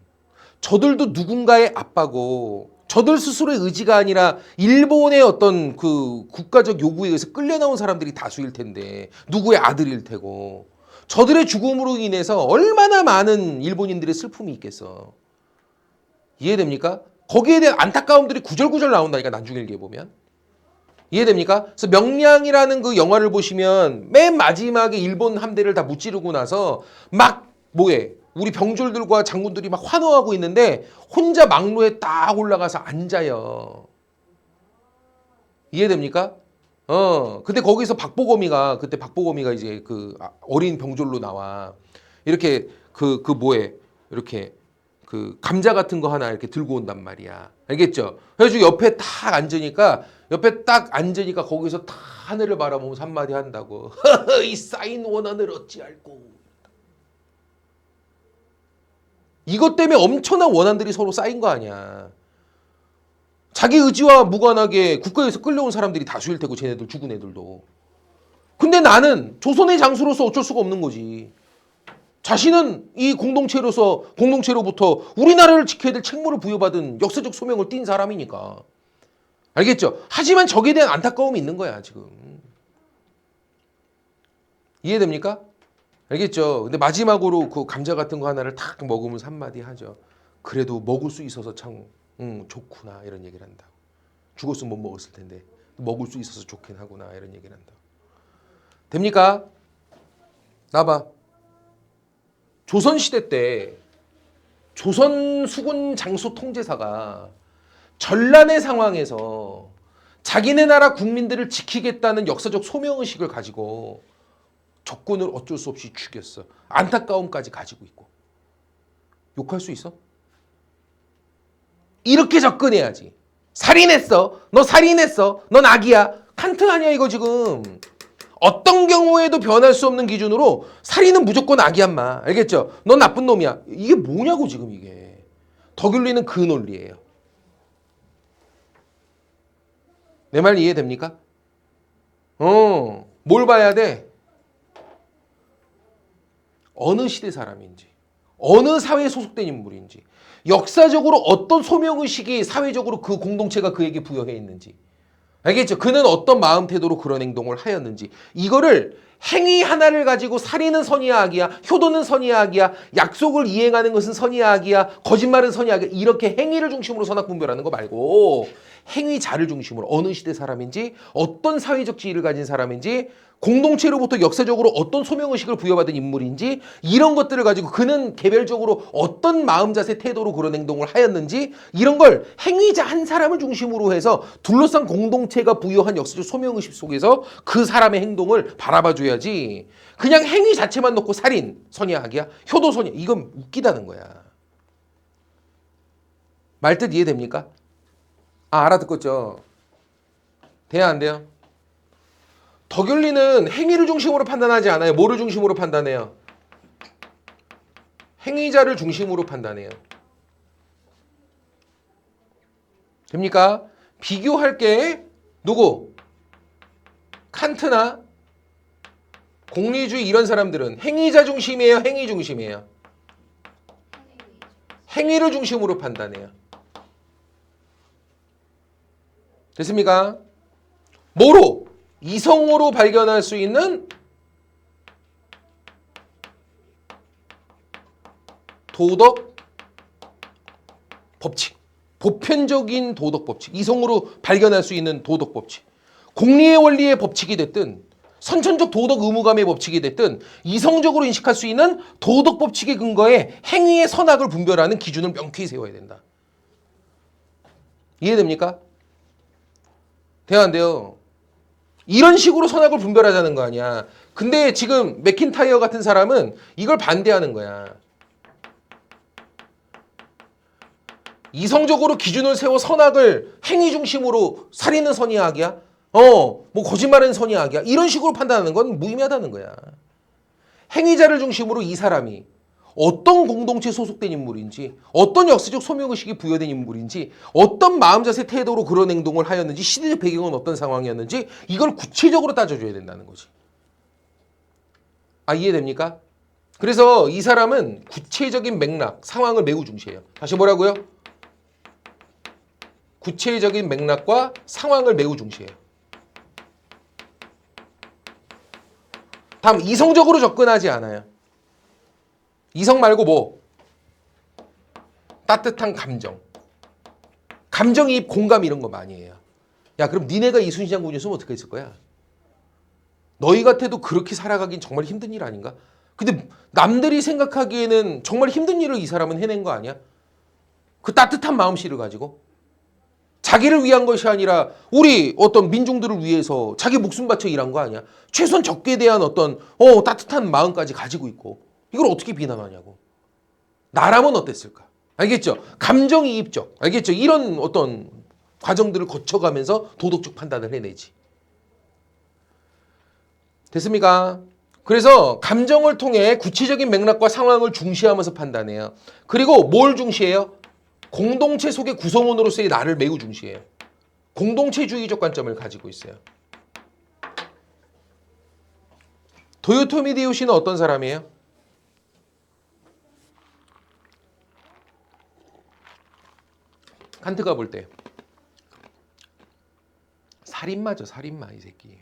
저들도 누군가의 아빠고 저들 스스로의 의지가 아니라 일본의 어떤 그 국가적 요구에 의해서 끌려 나온 사람들이 다수일 텐데 누구의 아들일 테고 저들의 죽음으로 인해서 얼마나 많은 일본인들의 슬픔이 있겠어. 이해됩니까? 거기에 대한 안타까움들이 구절구절 나온다니까 난중일기에 보면. 이해됩니까? 그래서 명량이라는 그 영화를 보시면 맨 마지막에 일본 함대를 다 무찌르고 나서 막 뭐해? 우리 병졸들과 장군들이 막 환호하고 있는데 혼자 막로에 딱 올라가서 앉아요. 이해됩니까? 근데 거기서 그때 박보검이가 이제 그 어린 병졸로 나와. 이렇게 그 뭐해? 이렇게 그 감자 같은 거 하나 이렇게 들고 온단 말이야. 알겠죠? 그래가지고 옆에 딱 앉으니까 거기서 다 하늘을 바라보면서 한마디 한다고. 이 쌓인 원한을 어찌할꼬. 이것 때문에 엄청난 원한들이 서로 쌓인 거 아니야. 자기 의지와 무관하게 국가에서 끌려온 사람들이 다수일 테고 쟤네들 죽은 애들도. 근데 나는 조선의 장수로서 어쩔 수가 없는 거지. 자신은 이 공동체로부터 우리나라를 지켜야 될 책무를 부여받은 역사적 소명을 띈 사람이니까. 알겠죠? 하지만 적에 대한 안타까움이 있는 거야 지금. 이해됩니까? 알겠죠? 근데 마지막으로 그 감자 같은 거 하나를 탁 먹으면서 한마디 하죠. 그래도 먹을 수 있어서 참 좋구나 이런 얘기를 한다. 죽었으면 못 먹었을 텐데 먹을 수 있어서 좋긴 하구나 이런 얘기를 한다. 됩니까? 나봐. 조선시대 때 조선 수군 장수 통제사가 전란의 상황에서 자기네 나라 국민들을 지키겠다는 역사적 소명의식을 가지고 적군을 어쩔 수 없이 죽였어. 안타까움까지 가지고 있고. 욕할 수 있어? 이렇게 접근해야지. 살인했어. 너 살인했어. 넌 악이야. 칸트 아니야 이거 지금. 어떤 경우에도 변할 수 없는 기준으로 살인은 무조건 악이야 인마. 알겠죠? 넌 나쁜 놈이야. 이게 뭐냐고 지금 이게. 덕윤리는 그 논리예요. 내 말 이해됩니까? 뭘 봐야 돼? 어느 시대 사람인지, 어느 사회에 소속된 인물인지, 역사적으로 어떤 소명의식이 사회적으로 그 공동체가 그에게 부여해 있는지. 알겠죠? 그는 어떤 마음 태도로 그런 행동을 하였는지. 이거를 행위 하나를 가지고 살인은 선이야 악이야, 효도는 선이야 악이야, 약속을 이행하는 것은 선이야 악이야, 거짓말은 선이야 악이야, 이렇게 행위를 중심으로 선악 분별하는 거 말고 행위자를 중심으로 어느 시대 사람인지 어떤 사회적 지위를 가진 사람인지 공동체로부터 역사적으로 어떤 소명의식을 부여받은 인물인지 이런 것들을 가지고 그는 개별적으로 어떤 마음 자세 태도로 그런 행동을 하였는지 이런 걸 행위자 한 사람을 중심으로 해서 둘러싼 공동체가 부여한 역사적 소명의식 속에서 그 사람의 행동을 바라봐줘야지 그냥 행위 자체만 놓고 살인 선의악이야 효도 선의 이건 웃기다는 거야. 말뜻 이해됩니까? 알아듣겠죠? 돼야 안 돼요? 덕윤리는 행위를 중심으로 판단하지 않아요. 뭐를 중심으로 판단해요? 행위자를 중심으로 판단해요. 됩니까? 비교할 게 누구? 칸트나 공리주의 이런 사람들은 행위자 중심이에요? 행위 중심이에요? 행위를 중심으로 판단해요. 됐습니까? 뭐로? 이성으로 발견할 수 있는 도덕 법칙. 보편적인 도덕 법칙. 이성으로 발견할 수 있는 도덕 법칙. 공리의 원리의 법칙이 됐든 선천적 도덕 의무감의 법칙이 됐든 이성적으로 인식할 수 있는 도덕 법칙의 근거에 행위의 선악을 분별하는 기준을 명쾌히 세워야 된다. 이해됩니까? 돼야 안 돼요? 이런 식으로 선악을 분별하자는 거 아니야. 근데 지금 맥킨타이어 같은 사람은 이걸 반대하는 거야. 이성적으로 기준을 세워 선악을 행위 중심으로 살인은 선의악이야? 뭐 거짓말은 선의악이야? 이런 식으로 판단하는 건 무의미하다는 거야. 행위자를 중심으로 이 사람이 어떤 공동체에 소속된 인물인지 어떤 역사적 소명의식이 부여된 인물인지 어떤 마음 자세 태도로 그런 행동을 하였는지 시대적 배경은 어떤 상황이었는지 이걸 구체적으로 따져줘야 된다는 거지. 이해됩니까? 그래서 이 사람은 구체적인 맥락, 상황을 매우 중시해요. 다시 뭐라고요? 구체적인 맥락과 상황을 매우 중시해요. 다음, 이성적으로 접근하지 않아요. 이성 말고 뭐? 따뜻한 감정. 감정이입, 공감 이런 거 많이 해요. 야, 그럼 니네가 이순신 장군이 있으면 어떻게 했을 거야? 너희 같아도 그렇게 살아가긴 정말 힘든 일 아닌가? 근데 남들이 생각하기에는 정말 힘든 일을 이 사람은 해낸 거 아니야? 그 따뜻한 마음씨를 가지고. 자기를 위한 것이 아니라 우리 어떤 민중들을 위해서 자기 목숨 바쳐 일한 거 아니야? 최소한 적에 대한 어떤 따뜻한 마음까지 가지고 있고. 이걸 어떻게 비난하냐고. 나라면 어땠을까? 알겠죠? 감정이입적. 알겠죠? 이런 어떤 과정들을 거쳐가면서 도덕적 판단을 해내지. 됐습니까? 그래서 감정을 통해 구체적인 맥락과 상황을 중시하면서 판단해요. 그리고 뭘 중시해요? 공동체 속의 구성원으로서의 나를 매우 중시해요. 공동체주의적 관점을 가지고 있어요. 도요토미 히데요시는 어떤 사람이에요? 칸트가 볼 때 살인마죠. 살인마 이 새끼.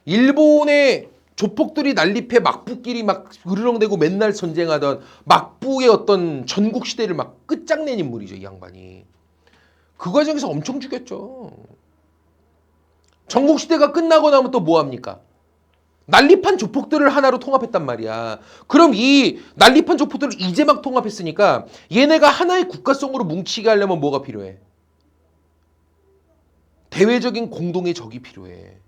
일본의 조폭들이 난립해 막부끼리 막 으르렁대고 맨날 전쟁하던 막부의 어떤 전국 시대를 막 끝장낸 인물이죠. 이 양반이. 그 과정에서 엄청 죽였죠. 전국 시대가 끝나고 나면 또 뭐합니까? 난립한 조폭들을 하나로 통합했단 말이야. 그럼 이 난립한 조폭들을 이제 막 통합했으니까 얘네가 하나의 국가성으로 뭉치게 하려면 뭐가 필요해? 대외적인 공동의 적이 필요해.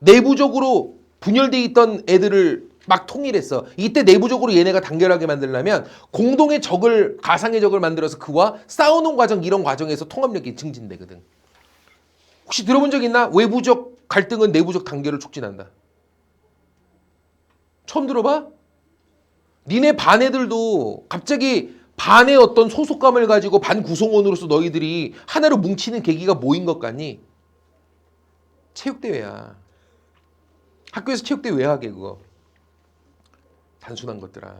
내부적으로 분열돼 있던 애들을 막 통일했어. 이때 내부적으로 얘네가 단결하게 만들려면 공동의 적을, 가상의 적을 만들어서 그와 싸우는 과정, 이런 과정에서 통합력이 증진되거든. 혹시 들어본 적 있나? 외부적 갈등은 내부적 단결을 촉진한다. 처음 들어봐? 니네 반 애들도 갑자기 반의 어떤 소속감을 가지고 반 구성원으로서 너희들이 하나로 뭉치는 계기가 뭐인 것 같니? 체육대회야. 학교에서 체육대회 왜 하게 그거? 단순한 것들아.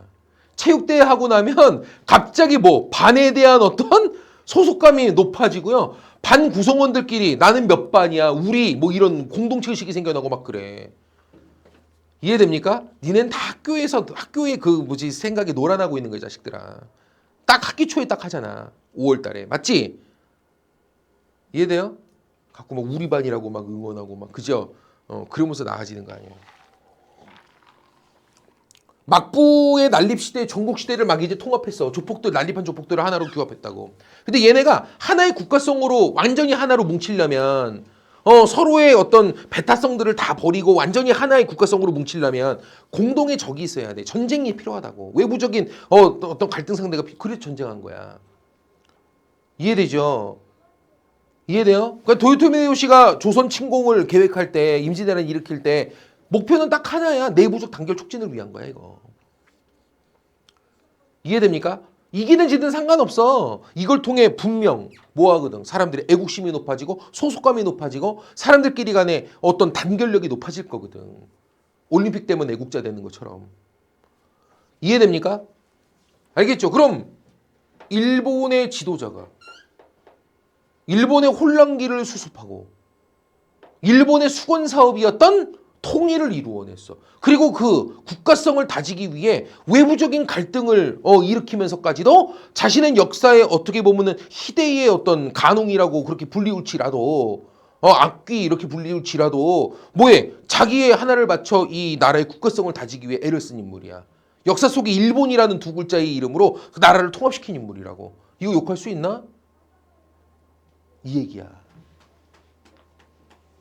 체육대회 하고 나면 갑자기 뭐 반에 대한 어떤 소속감이 높아지고요. 반 구성원들끼리 나는 몇 반이야, 우리 뭐 이런 공동체의식이 생겨나고 막 그래. 이해됩니까? 니넨 다 학교에서 학교의 그 뭐지 생각이 놀아나고 있는 거야, 자식들아. 딱 학기 초에 딱 하잖아. 5월 달에. 맞지? 이해돼요? 갖고 막 우리 반이라고 막 응원하고 막 그죠? 그러면서 나아지는 거 아니에요. 막부의 난립 시대, 전국 시대를 막 이제 통합했어. 조폭들 난립한 조폭들을 하나로 규합했다고. 근데 얘네가 하나의 국가성으로 완전히 하나로 뭉치려면 서로의 어떤 배타성들을 다 버리고 완전히 하나의 국가성으로 뭉치려면 공동의 적이 있어야 돼. 전쟁이 필요하다고. 외부적인 어떤 갈등 상대가 그래서 전쟁한 거야. 이해되죠? 이해돼요? 그러니까 도요토미 히데요시가 조선 침공을 계획할 때, 임진왜란 일으킬 때 목표는 딱 하나야. 내부적 단결 촉진을 위한 거야, 이거. 이해됩니까? 이기든 지든 상관없어. 이걸 통해 분명 뭐 하거든. 사람들의 애국심이 높아지고 소속감이 높아지고 사람들끼리 간의 어떤 단결력이 높아질 거거든. 올림픽 때문에 애국자 되는 것처럼. 이해됩니까? 알겠죠? 그럼 일본의 지도자가 일본의 혼란기를 수습하고 일본의 수건 사업이었던 통일을 이루어냈어. 그리고 그 국가성을 다지기 위해 외부적인 갈등을 일으키면서까지도 자신의 역사에 어떻게 보면은 희대의 어떤 간웅이라고 그렇게 불리울지라도 악귀 이렇게 불리울지라도 뭐해? 자기의 하나를 바쳐 이 나라의 국가성을 다지기 위해 애를 쓴 인물이야. 역사 속에 일본이라는 두 글자의 이름으로 그 나라를 통합시킨 인물이라고. 이거 욕할 수 있나? 이 얘기야.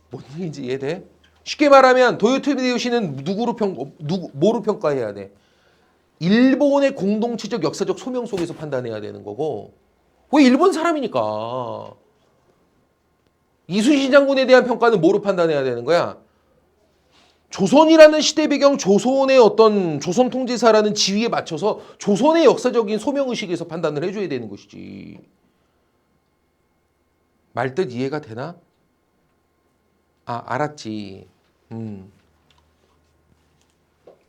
뭔 얘기인지 이해돼? 쉽게 말하면 도요토미 히데요시는 뭐로 평가해야 돼? 일본의 공동체적 역사적 소명 속에서 판단해야 되는 거고. 왜 일본 사람이니까. 이순신 장군에 대한 평가는 뭐로 판단해야 되는 거야? 조선이라는 시대 배경, 조선의 어떤 조선 통제사라는 지위에 맞춰서 조선의 역사적인 소명의식에서 판단을 해줘야 되는 것이지. 말뜻 이해가 되나? 아, 알았지.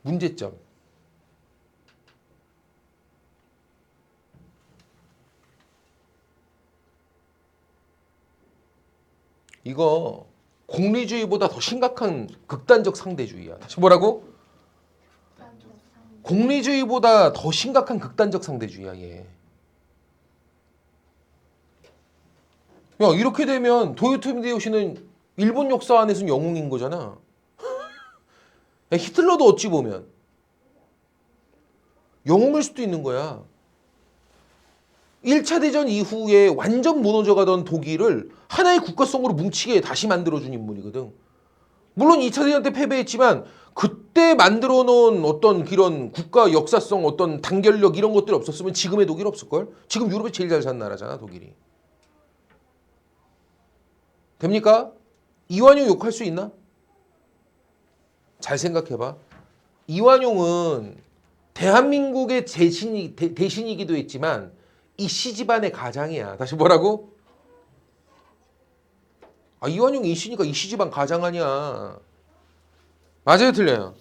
문제점. 이거 공리주의보다 더 심각한 극단적 상대주의야. 다시 뭐라고? 공리주의보다 더 심각한 극단적 상대주의야, 얘. 야, 이렇게 되면 도요토미 히데요시는 일본 역사 안에서는 영웅인 거잖아. 야, 히틀러도 어찌 보면 영웅일 수도 있는 거야. 1차 대전 이후에 완전 무너져가던 독일을 하나의 국가성으로 뭉치게 다시 만들어준 인물이거든. 물론 2차 대전 때 패배했지만 그때 만들어 놓은 어떤 그런 국가 역사성 어떤 단결력 이런 것들이 없었으면 지금의 독일 없을걸? 지금 유럽에 제일 잘 사는 나라잖아, 독일이. 됩니까? 이완용 욕할 수 있나? 잘 생각해봐. 이완용은 대한민국의 대신이기도 했지만 이씨 집안의 가장이야. 다시 뭐라고? 아, 이완용이 이씨니까 이씨 집안 가장 아니야. 맞아요, 틀려요?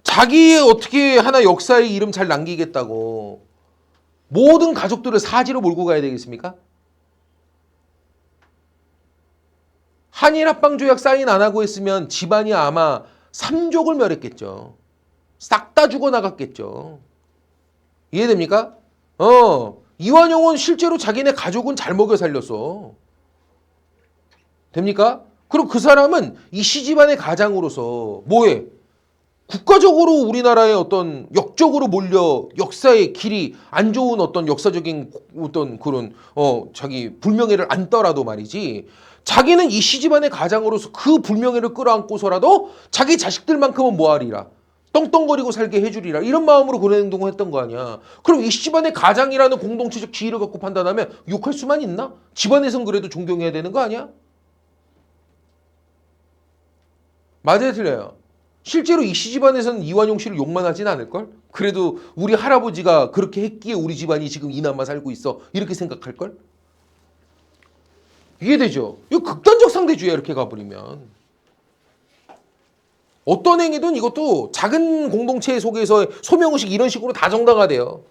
자기의 어떻게 하나 역사의 이름 잘 남기겠다고 모든 가족들을 사지로 몰고 가야 되겠습니까? 한일 합방 조약 사인 안 하고 했으면 집안이 아마 삼족을 멸했겠죠. 싹 다 죽어나갔겠죠. 이해됩니까? 이완용은 실제로 자기네 가족은 잘 먹여 살렸어. 됩니까? 그럼 그 사람은 이씨 집안의 가장으로서 뭐해? 국가적으로 우리나라의 어떤 역적으로 몰려 역사의 길이 안 좋은 어떤 역사적인 어떤 그런 자기 불명예를 안더라도 말이지. 자기는 이씨 집안의 가장으로서 그 불명예를 끌어안고서라도 자기 자식들만큼은 뭐하리라. 떵떵거리고 살게 해주리라. 이런 마음으로 그런 행동을 했던 거 아니야. 그럼 이 집안의 가장이라는 공동체적 지위를 갖고 판단하면 욕할 수만 있나? 집안에선 그래도 존경해야 되는 거 아니야? 맞아요, 틀려요? 실제로 이씨 집안에서는 이완용 씨를 욕만 하진 않을걸? 그래도 우리 할아버지가 그렇게 했기에 우리 집안이 지금 이나마 살고 있어. 이렇게 생각할걸? 이해되죠? 이거 극단적 상대주의야, 이렇게 가버리면. 어떤 행위든 이것도 작은 공동체 속에서 소명의식 이런 식으로 다 정당화돼요.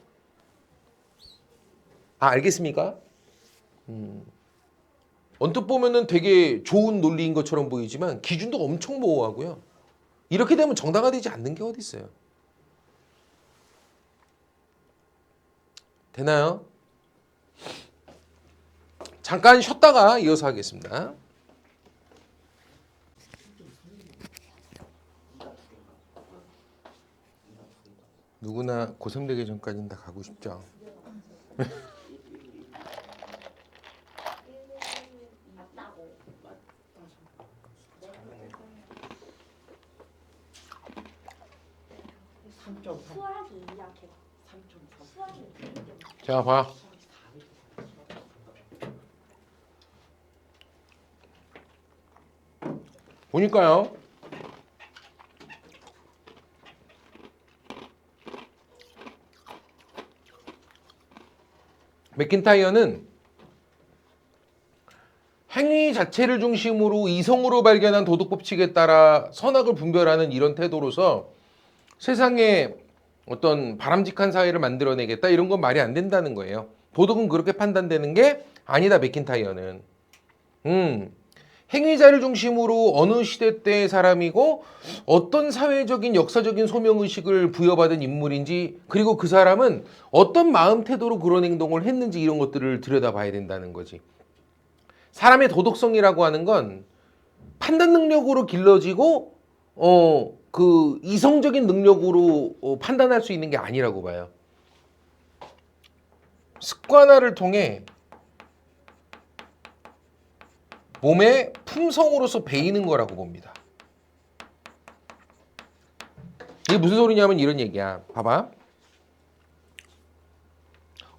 아, 알겠습니까? 언뜻 보면은 되게 좋은 논리인 것처럼 보이지만 기준도 엄청 모호하고요. 이렇게 되면 정당화되지 않는 게 어디 있어요? 되나요? 잠깐 쉬었다가 이어서 하겠습니다. 누구나 고3 되기 전까지는 다 가고 싶죠. 수학이 약해. 수학이 자, 봐. 보니까요. 맥킨타이어는 행위 자체를 중심으로 이성으로 발견한 도덕 법칙에 따라 선악을 분별하는 이런 태도로서 세상에 어떤 바람직한 사회를 만들어내겠다 이런 건 말이 안 된다는 거예요. 도덕은 그렇게 판단되는 게 아니다. 맥킨타이어는. 행위자를 중심으로 어느 시대 때의 사람이고 어떤 사회적인 역사적인 소명의식을 부여받은 인물인지 그리고 그 사람은 어떤 마음 태도로 그런 행동을 했는지 이런 것들을 들여다봐야 된다는 거지. 사람의 도덕성이라고 하는 건 판단 능력으로 길러지고 그 이성적인 능력으로 판단할 수 있는 게 아니라고 봐요. 습관화를 통해 몸의 품성으로서 배이는 거라고 봅니다. 이게 무슨 소리냐면 이런 얘기야. 봐봐.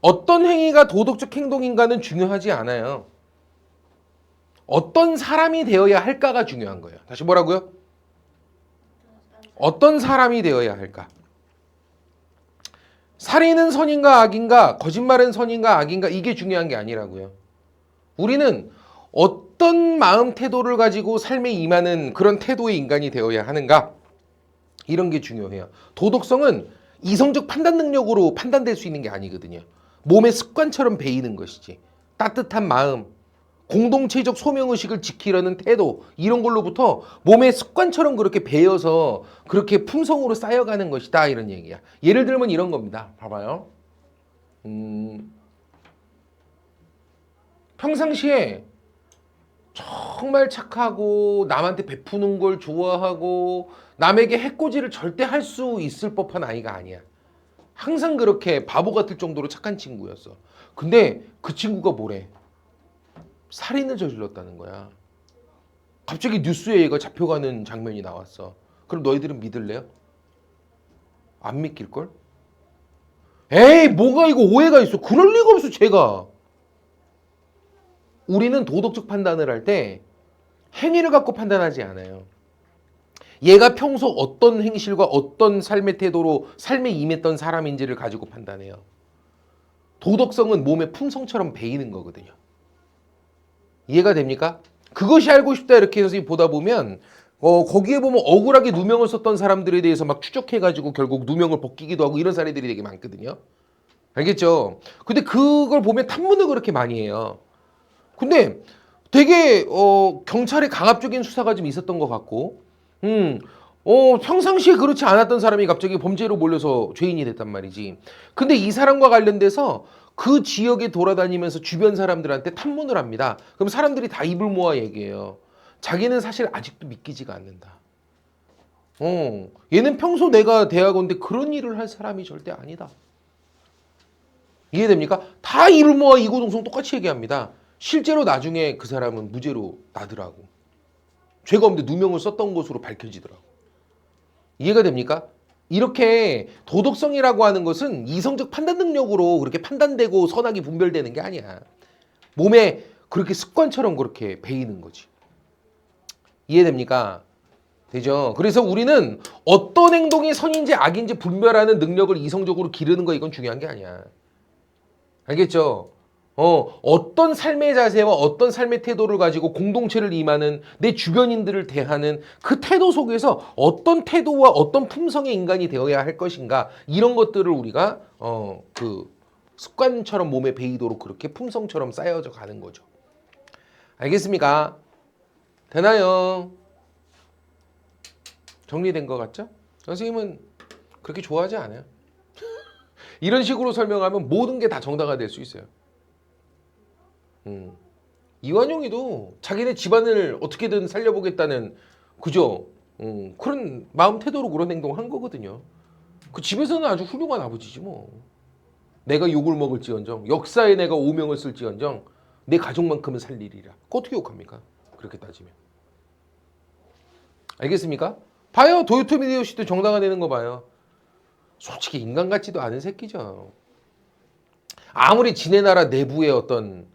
어떤 행위가 도덕적 행동인가는 중요하지 않아요. 어떤 사람이 되어야 할까가 중요한 거예요. 다시 뭐라고요? 어떤 사람이 되어야 할까? 살인은 선인가 악인가, 거짓말은 선인가 악인가 이게 중요한 게 아니라고요. 우리는 어떤 마음 태도를 가지고 삶에 임하는 그런 태도의 인간이 되어야 하는가? 이런 게 중요해요. 도덕성은 이성적 판단 능력으로 판단될 수 있는 게 아니거든요. 몸의 습관처럼 배이는 것이지. 따뜻한 마음, 공동체적 소명의식을 지키려는 태도 이런 걸로부터 몸의 습관처럼 그렇게 배어서 그렇게 품성으로 쌓여가는 것이다 이런 얘기야. 예를 들면 이런 겁니다. 봐봐요. 평상시에 정말 착하고 남한테 베푸는 걸 좋아하고 남에게 해코지를 절대 할 수 있을 법한 아이가 아니야. 항상 그렇게 바보 같을 정도로 착한 친구였어. 근데 그 친구가 뭐래? 살인을 저질렀다는 거야. 갑자기 뉴스에 얘가 잡혀가는 장면이 나왔어. 그럼 너희들은 믿을래요? 안 믿길걸? 에이 뭐가 이거 오해가 있어. 그럴 리가 없어 쟤가. 우리는 도덕적 판단을 할 때 행위를 갖고 판단하지 않아요. 얘가 평소 어떤 행실과 어떤 삶의 태도로 삶에 임했던 사람인지를 가지고 판단해요. 도덕성은 몸의 품성처럼 배이는 거거든요. 이해가 됩니까? 그것이 알고 싶다 이렇게 해서 보다 보면 거기에 보면 억울하게 누명을 썼던 사람들에 대해서 막 추적해가지고 결국 누명을 벗기기도 하고 이런 사례들이 되게 많거든요. 알겠죠? 근데 그걸 보면 탐문을 그렇게 많이 해요. 근데 되게 경찰의 강압적인 수사가 좀 있었던 것 같고 평상시에 그렇지 않았던 사람이 갑자기 범죄로 몰려서 죄인이 됐단 말이지. 근데 이 사람과 관련돼서 그 지역에 돌아다니면서 주변 사람들한테 탐문을 합니다. 그럼 사람들이 다 입을 모아 얘기해요. 자기는 사실 아직도 믿기지가 않는다. 얘는 평소 내가 대학원 때 그런 일을 할 사람이 절대 아니다. 이해됩니까? 다 입을 모아 이고동성 똑같이 얘기합니다. 실제로 나중에 그 사람은 무죄로 나더라고. 죄가 없는데 누명을 썼던 것으로 밝혀지더라고. 이해가 됩니까? 이렇게 도덕성이라고 하는 것은 이성적 판단 능력으로 그렇게 판단되고 선악이 분별되는 게 아니야. 몸에 그렇게 습관처럼 그렇게 배이는 거지. 이해됩니까? 되죠? 그래서 우리는 어떤 행동이 선인지 악인지 분별하는 능력을 이성적으로 기르는 거 이건 중요한 게 아니야. 알겠죠? 어떤 삶의 자세와 어떤 삶의 태도를 가지고 공동체를 임하는 내 주변인들을 대하는 그 태도 속에서 어떤 태도와 어떤 품성의 인간이 되어야 할 것인가 이런 것들을 우리가 그 습관처럼 몸에 배이도록 그렇게 품성처럼 쌓여져 가는 거죠. 알겠습니까? 되나요? 정리된 것 같죠? 선생님은 그렇게 좋아하지 않아요. 이런 식으로 설명하면 모든 게 다 정당화 될 수 있어요. 이완용이도 자기네 집안을 어떻게든 살려보겠다는 그죠? 그런 마음 태도로 그런 행동을 한 거거든요. 그 집에서는 아주 훌륭한 아버지지 뭐. 내가 욕을 먹을지언정 역사에 내가 오명을 쓸지언정 내 가족만큼은 살리리라. 그거 어떻게 욕합니까? 그렇게 따지면. 알겠습니까? 봐요. 도요토미 히데요시도 정당화되는 거 봐요. 솔직히 인간 같지도 않은 새끼죠. 아무리 지네 나라 내부의 어떤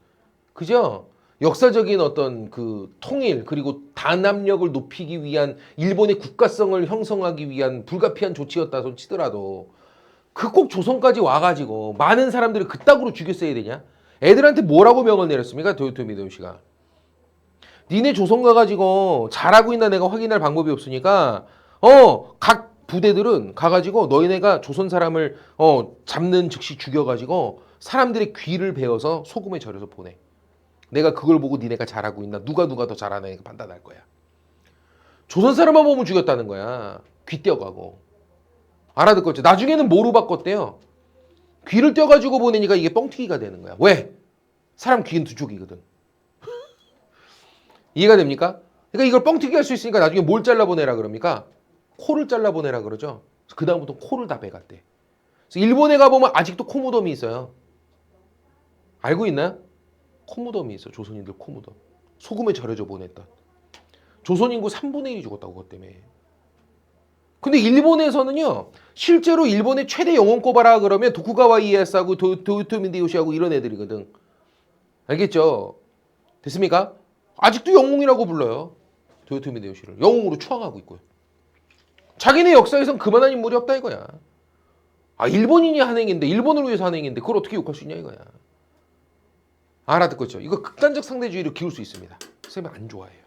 그죠? 역사적인 어떤 그 통일 그리고 단합력을 높이기 위한 일본의 국가성을 형성하기 위한 불가피한 조치였다 손 치더라도 그 꼭 조선까지 와가지고 많은 사람들을 그따구로 죽였어야 되냐? 애들한테 뭐라고 명을 내렸습니까? 도요토미 히데요시가. 니네 조선 가가지고 잘하고 있나 내가 확인할 방법이 없으니까 각 부대들은 가가지고 너희네가 조선 사람을 잡는 즉시 죽여가지고 사람들의 귀를 베어서 소금에 절여서 보내. 내가 그걸 보고 니네가 잘하고 있나 누가 더 잘하나 판단할 거야. 조선 사람만 보면 죽였다는 거야. 귀 떼어가고. 알아듣겠죠? 나중에는 뭐로 바꿨대요? 귀를 떼어가지고 보내니까 이게 뻥튀기가 되는 거야. 왜? 사람 귀는 두 쪽이거든. 이해가 됩니까? 그러니까 이걸 뻥튀기 할 수 있으니까 나중에 뭘 잘라보내라 그럽니까? 코를 잘라보내라 그러죠. 그 다음부터 코를 다 베갔대. 그래서 일본에 가보면 아직도 코 무덤이 있어요. 알고 있나요? 코 무덤이 있어. 조선인들 코 무덤. 소금에 절여져 보냈던. 조선 인구 3분의 1이 죽었다고 그것 때문에. 근데 일본에서는요. 실제로 일본의 최대 영혼 꼽아라 그러면 도쿠가와 이에야스하고 도요토미 히데요시하고 이런 애들이거든. 알겠죠? 됐습니까? 아직도 영웅이라고 불러요. 도요토미 히데요시를. 영웅으로 추앙하고 있고요. 자기네 역사에선 그만한 인물이 없다 이거야. 아 일본인이 한 행인데 일본을 위해서 한 행인데 그걸 어떻게 욕할 수 있냐 이거야. 알아듣고 있죠? 이거 극단적 상대주의로 기울 수 있습니다. 선생님 안 좋아해요.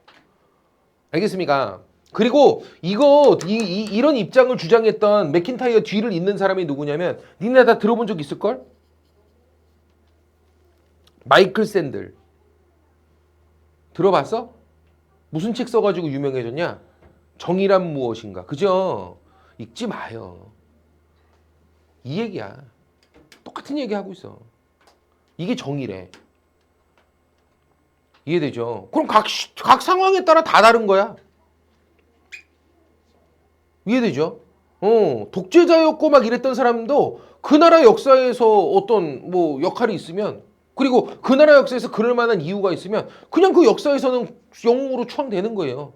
알겠습니까? 그리고 이런 입장을 주장했던 맥킨타이어 뒤를 잇는 사람이 누구냐면 니네 다 들어본 적 있을걸? 마이클 샌들. 들어봤어? 무슨 책 써가지고 유명해졌냐? 정의란 무엇인가? 그죠? 읽지 마요. 이 얘기야. 똑같은 얘기 하고 있어. 이게 정의래. 이해되죠? 그럼 각 상황에 따라 다 다른 거야. 이해되죠? 독재자였고 막 이랬던 사람도 그 나라 역사에서 어떤 뭐 역할이 있으면 그리고 그 나라 역사에서 그럴 만한 이유가 있으면 그냥 그 역사에서는 영웅으로 추앙되는 거예요.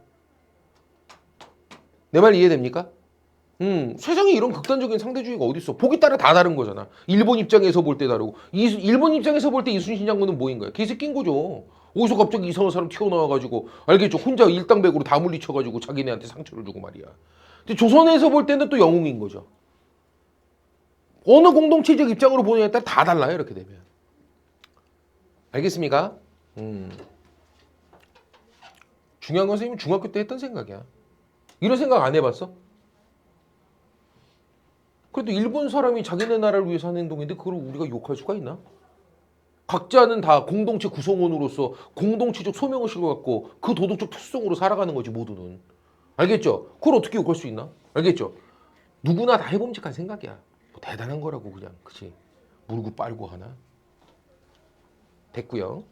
내 말 이해됩니까? 세상에 이런 극단적인 상대주의가 어디 있어? 보기 따라 다 다른 거잖아. 일본 입장에서 볼 때 다르고 일본 입장에서 볼 때 이순신 장군은 뭐인 거야? 개새끼인 거죠. 어디서 갑자기 이상한 사람 튀어나와가지고 알겠죠? 혼자 일당백으로 다 물리쳐가지고 자기네한테 상처를 주고 말이야. 근데 조선에서 볼 때는 또 영웅인 거죠. 어느 공동체적 입장으로 보느냐에 따라 다 달라요. 이렇게 되면. 알겠습니까? 중요한 건 선생님이 중학교 때 했던 생각이야. 이런 생각 안 해봤어? 그래도 일본 사람이 자기네 나라를 위해서 하는 행동인데 그걸 우리가 욕할 수가 있나? 각자는 다 공동체 구성원으로서 공동체적 소명의식을 갖고 그 도덕적 특성으로 살아가는 거지 모두는. 알겠죠? 그걸 어떻게 욕할 수 있나? 알겠죠? 누구나 다 해봄직한 생각이야. 뭐 대단한 거라고 그냥 그치? 물고 빨고 하나? 됐고요.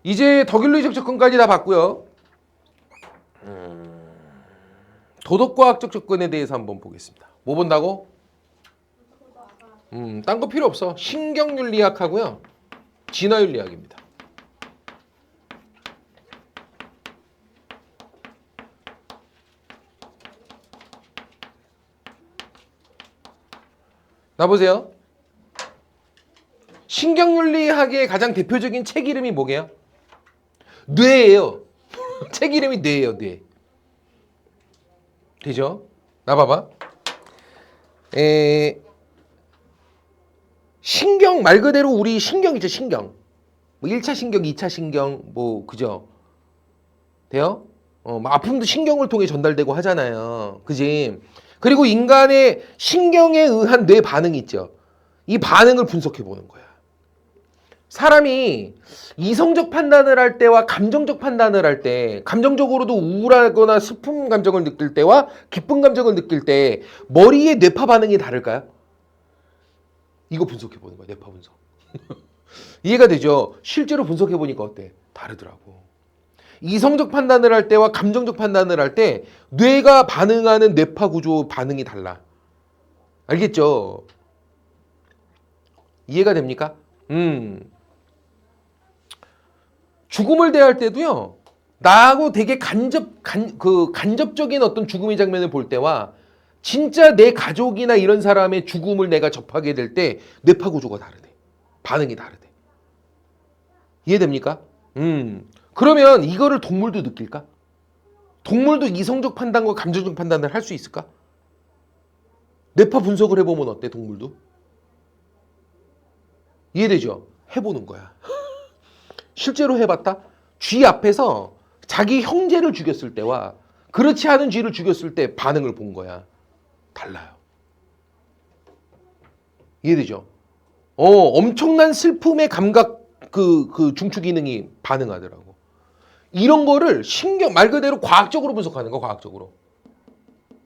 이제 덕일로이적 접근까지 다 봤고요. 도덕과학적 접근에 대해서 한번 보겠습니다. 뭐 본다고? 딴 거 필요 없어. 신경윤리학하고요. 진화윤리학입니다. 나 보세요. 신경윤리학의 가장 대표적인 책 이름이 뭐게요? 뇌예요. 책 이름이 뇌예요. 뇌. 되죠? 나 봐봐. 신경 말 그대로 우리 신경 있죠. 신경. 뭐 1차 신경, 2차 신경 뭐 그죠? 돼요? 뭐 아픔도 신경을 통해 전달되고 하잖아요. 그지? 그리고 인간의 신경에 의한 뇌 반응이 있죠. 이 반응을 분석해 보는 거야. 사람이 이성적 판단을 할 때와 감정적 판단을 할 때, 감정적으로도 우울하거나 슬픈 감정을 느낄 때와 기쁜 감정을 느낄 때 머리의 뇌파 반응이 다를까요? 이거 분석해 보는 거야. 뇌파 분석. 이해가 되죠? 실제로 분석해보니까 어때? 다르더라고. 이성적 판단을 할 때와 감정적 판단을 할 때 뇌가 반응하는 뇌파 구조 반응이 달라. 알겠죠? 이해가 됩니까? 죽음을 대할 때도요. 나하고 되게 간접적인 어떤 죽음의 장면을 볼 때와 진짜 내 가족이나 이런 사람의 죽음을 내가 접하게 될 때 뇌파 구조가 다르대. 반응이 다르대. 이해됩니까? 그러면 이거를 동물도 느낄까? 동물도 이성적 판단과 감정적 판단을 할 수 있을까? 뇌파 분석을 해보면 어때, 동물도? 이해되죠? 해보는 거야. 실제로 해봤다? 쥐 앞에서 자기 형제를 죽였을 때와 그렇지 않은 쥐를 죽였을 때 반응을 본 거야. 달라요. 이해되죠? 엄청난 슬픔의 감각 그 중추 기능이 반응하더라고. 이런 거를 말 그대로 과학적으로 분석하는 거, 과학적으로.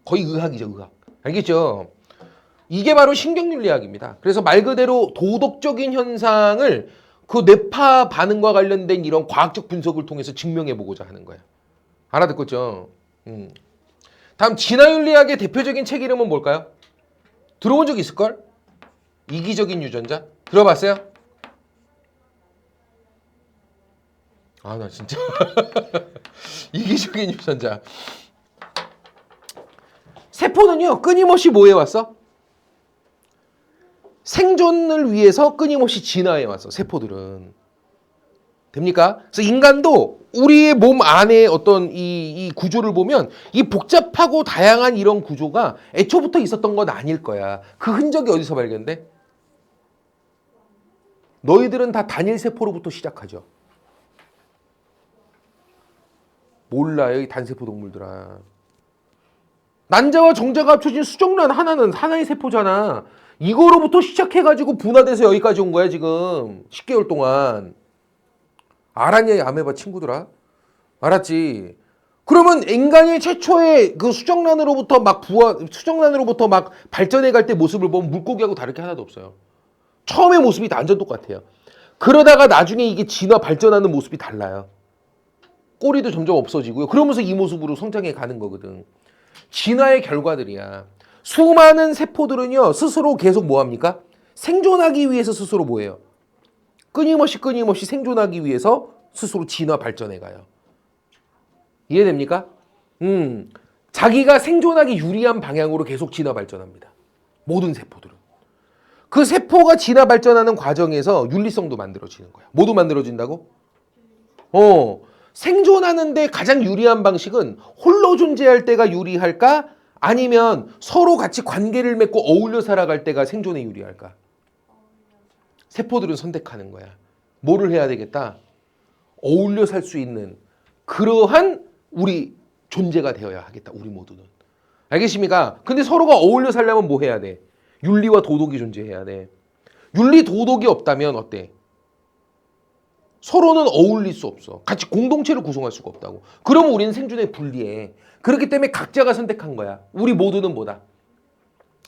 거의 의학이죠, 의학. 알겠죠? 이게 바로 신경윤리학입니다. 그래서 말 그대로 도덕적인 현상을 그 뇌파 반응과 관련된 이런 과학적 분석을 통해서 증명해 보고자 하는 거야. 알아듣겠죠? 다음 진화윤리학의 대표적인 책 이름은 뭘까요? 들어본 적 있을걸? 이기적인 유전자? 들어봤어요? 아, 나 진짜 이기적인 유전자. 세포는요 끊임없이 뭐 해왔어? 생존을 위해서 끊임없이 진화해왔어. 세포들은. 됩니까? 그래서 인간도 우리의 몸 안에 어떤 이 구조를 보면 이 복잡하고 다양한 이런 구조가 애초부터 있었던 건 아닐 거야. 그 흔적이 어디서 발견돼? 너희들은 다 단일 세포로부터 시작하죠. 몰라, 여기 단세포 동물들아. 난자와 정자가 합쳐진 수정란 하나는 하나의 세포잖아. 이거로부터 시작해가지고 분화돼서 여기까지 온 거야, 지금. 10개월 동안. 알았냐, 이 아메바 친구들아? 알았지? 그러면 인간이 최초의 그 수정란으로부터 막 발전해 갈 때 모습을 보면 물고기하고 다를 게 하나도 없어요. 처음의 모습이 다 완전 똑같아요. 그러다가 나중에 이게 진화 발전하는 모습이 달라요. 꼬리도 점점 없어지고요. 그러면서 이 모습으로 성장해 가는 거거든. 진화의 결과들이야. 수많은 세포들은요, 스스로 계속 뭐 합니까? 생존하기 위해서 스스로 뭐예요? 끊임없이 생존하기 위해서 스스로 진화 발전해 가요. 이해됩니까? 자기가 생존하기 유리한 방향으로 계속 진화 발전합니다. 모든 세포들은. 그 세포가 진화 발전하는 과정에서 윤리성도 만들어지는 거야. 뭐도 만들어진다고? 생존하는데 가장 유리한 방식은 홀로 존재할 때가 유리할까? 아니면 서로 같이 관계를 맺고 어울려 살아갈 때가 생존에 유리할까? 세포들은 선택하는 거야. 뭐를 해야 되겠다? 어울려 살 수 있는 그러한 우리 존재가 되어야 하겠다. 우리 모두는. 알겠습니까? 근데 서로가 어울려 살려면 뭐 해야 돼? 윤리와 도덕이 존재해야 돼. 윤리, 도덕이 없다면 어때? 서로는 어울릴 수 없어. 같이 공동체를 구성할 수가 없다고. 그러면 우리는 생존에 불리해. 그렇기 때문에 각자가 선택한 거야. 우리 모두는 뭐다?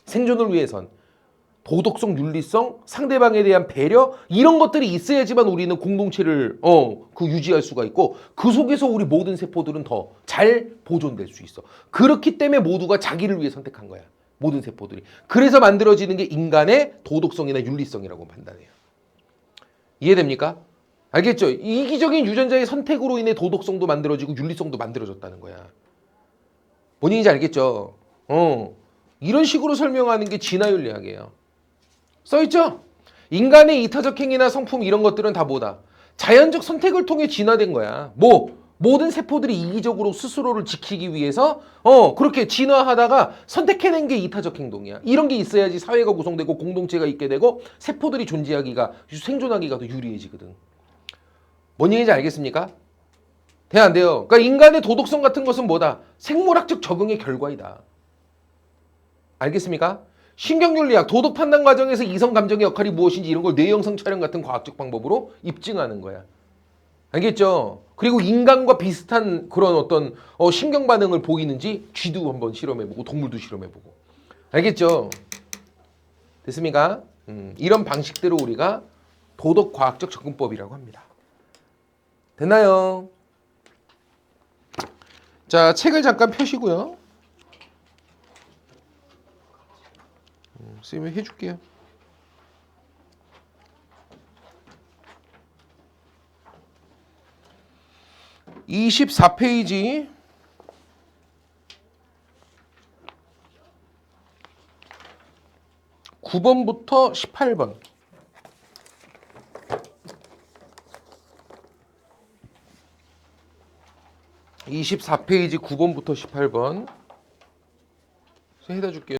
생존을 위해선 도덕성, 윤리성, 상대방에 대한 배려 이런 것들이 있어야지만 우리는 공동체를 유지할 수가 있고 그 속에서 우리 모든 세포들은 더 잘 보존될 수 있어. 그렇기 때문에 모두가 자기를 위해 선택한 거야. 모든 세포들이. 그래서 만들어지는 게 인간의 도덕성이나 윤리성이라고 판단해요. 이해됩니까? 알겠죠? 이기적인 유전자의 선택으로 인해 도덕성도 만들어지고 윤리성도 만들어졌다는 거야. 뭔 얘기인지 알겠죠? 이런 식으로 설명하는 게 진화윤리학이에요. 써있죠? 인간의 이타적 행위나 성품 이런 것들은 다 뭐다? 자연적 선택을 통해 진화된 거야. 모든 세포들이 이기적으로 스스로를 지키기 위해서 그렇게 진화하다가 선택해낸 게 이타적 행동이야. 이런 게 있어야지 사회가 구성되고 공동체가 있게 되고 세포들이 존재하기가 생존하기가 더 유리해지거든. 뭔 얘기인지 알겠습니까? 돼, 안 돼요? 그러니까 인간의 도덕성 같은 것은 뭐다? 생물학적 적응의 결과이다. 알겠습니까? 신경윤리학, 도덕 판단 과정에서 이성 감정의 역할이 무엇인지 이런 걸 뇌영상 촬영 같은 과학적 방법으로 입증하는 거야. 알겠죠? 그리고 인간과 비슷한 그런 어떤 신경 반응을 보이는지 쥐도 한번 실험해보고 동물도 실험해보고. 알겠죠? 됐습니까? 이런 방식대로 우리가 도덕과학적 접근법이라고 합니다. 됐나요? 자, 책을 잠깐 펴시고요. 쌤이 해줄게요. (24페이지) 9번부터 18번. (24페이지) 9번부터 18번 해다 줄게요.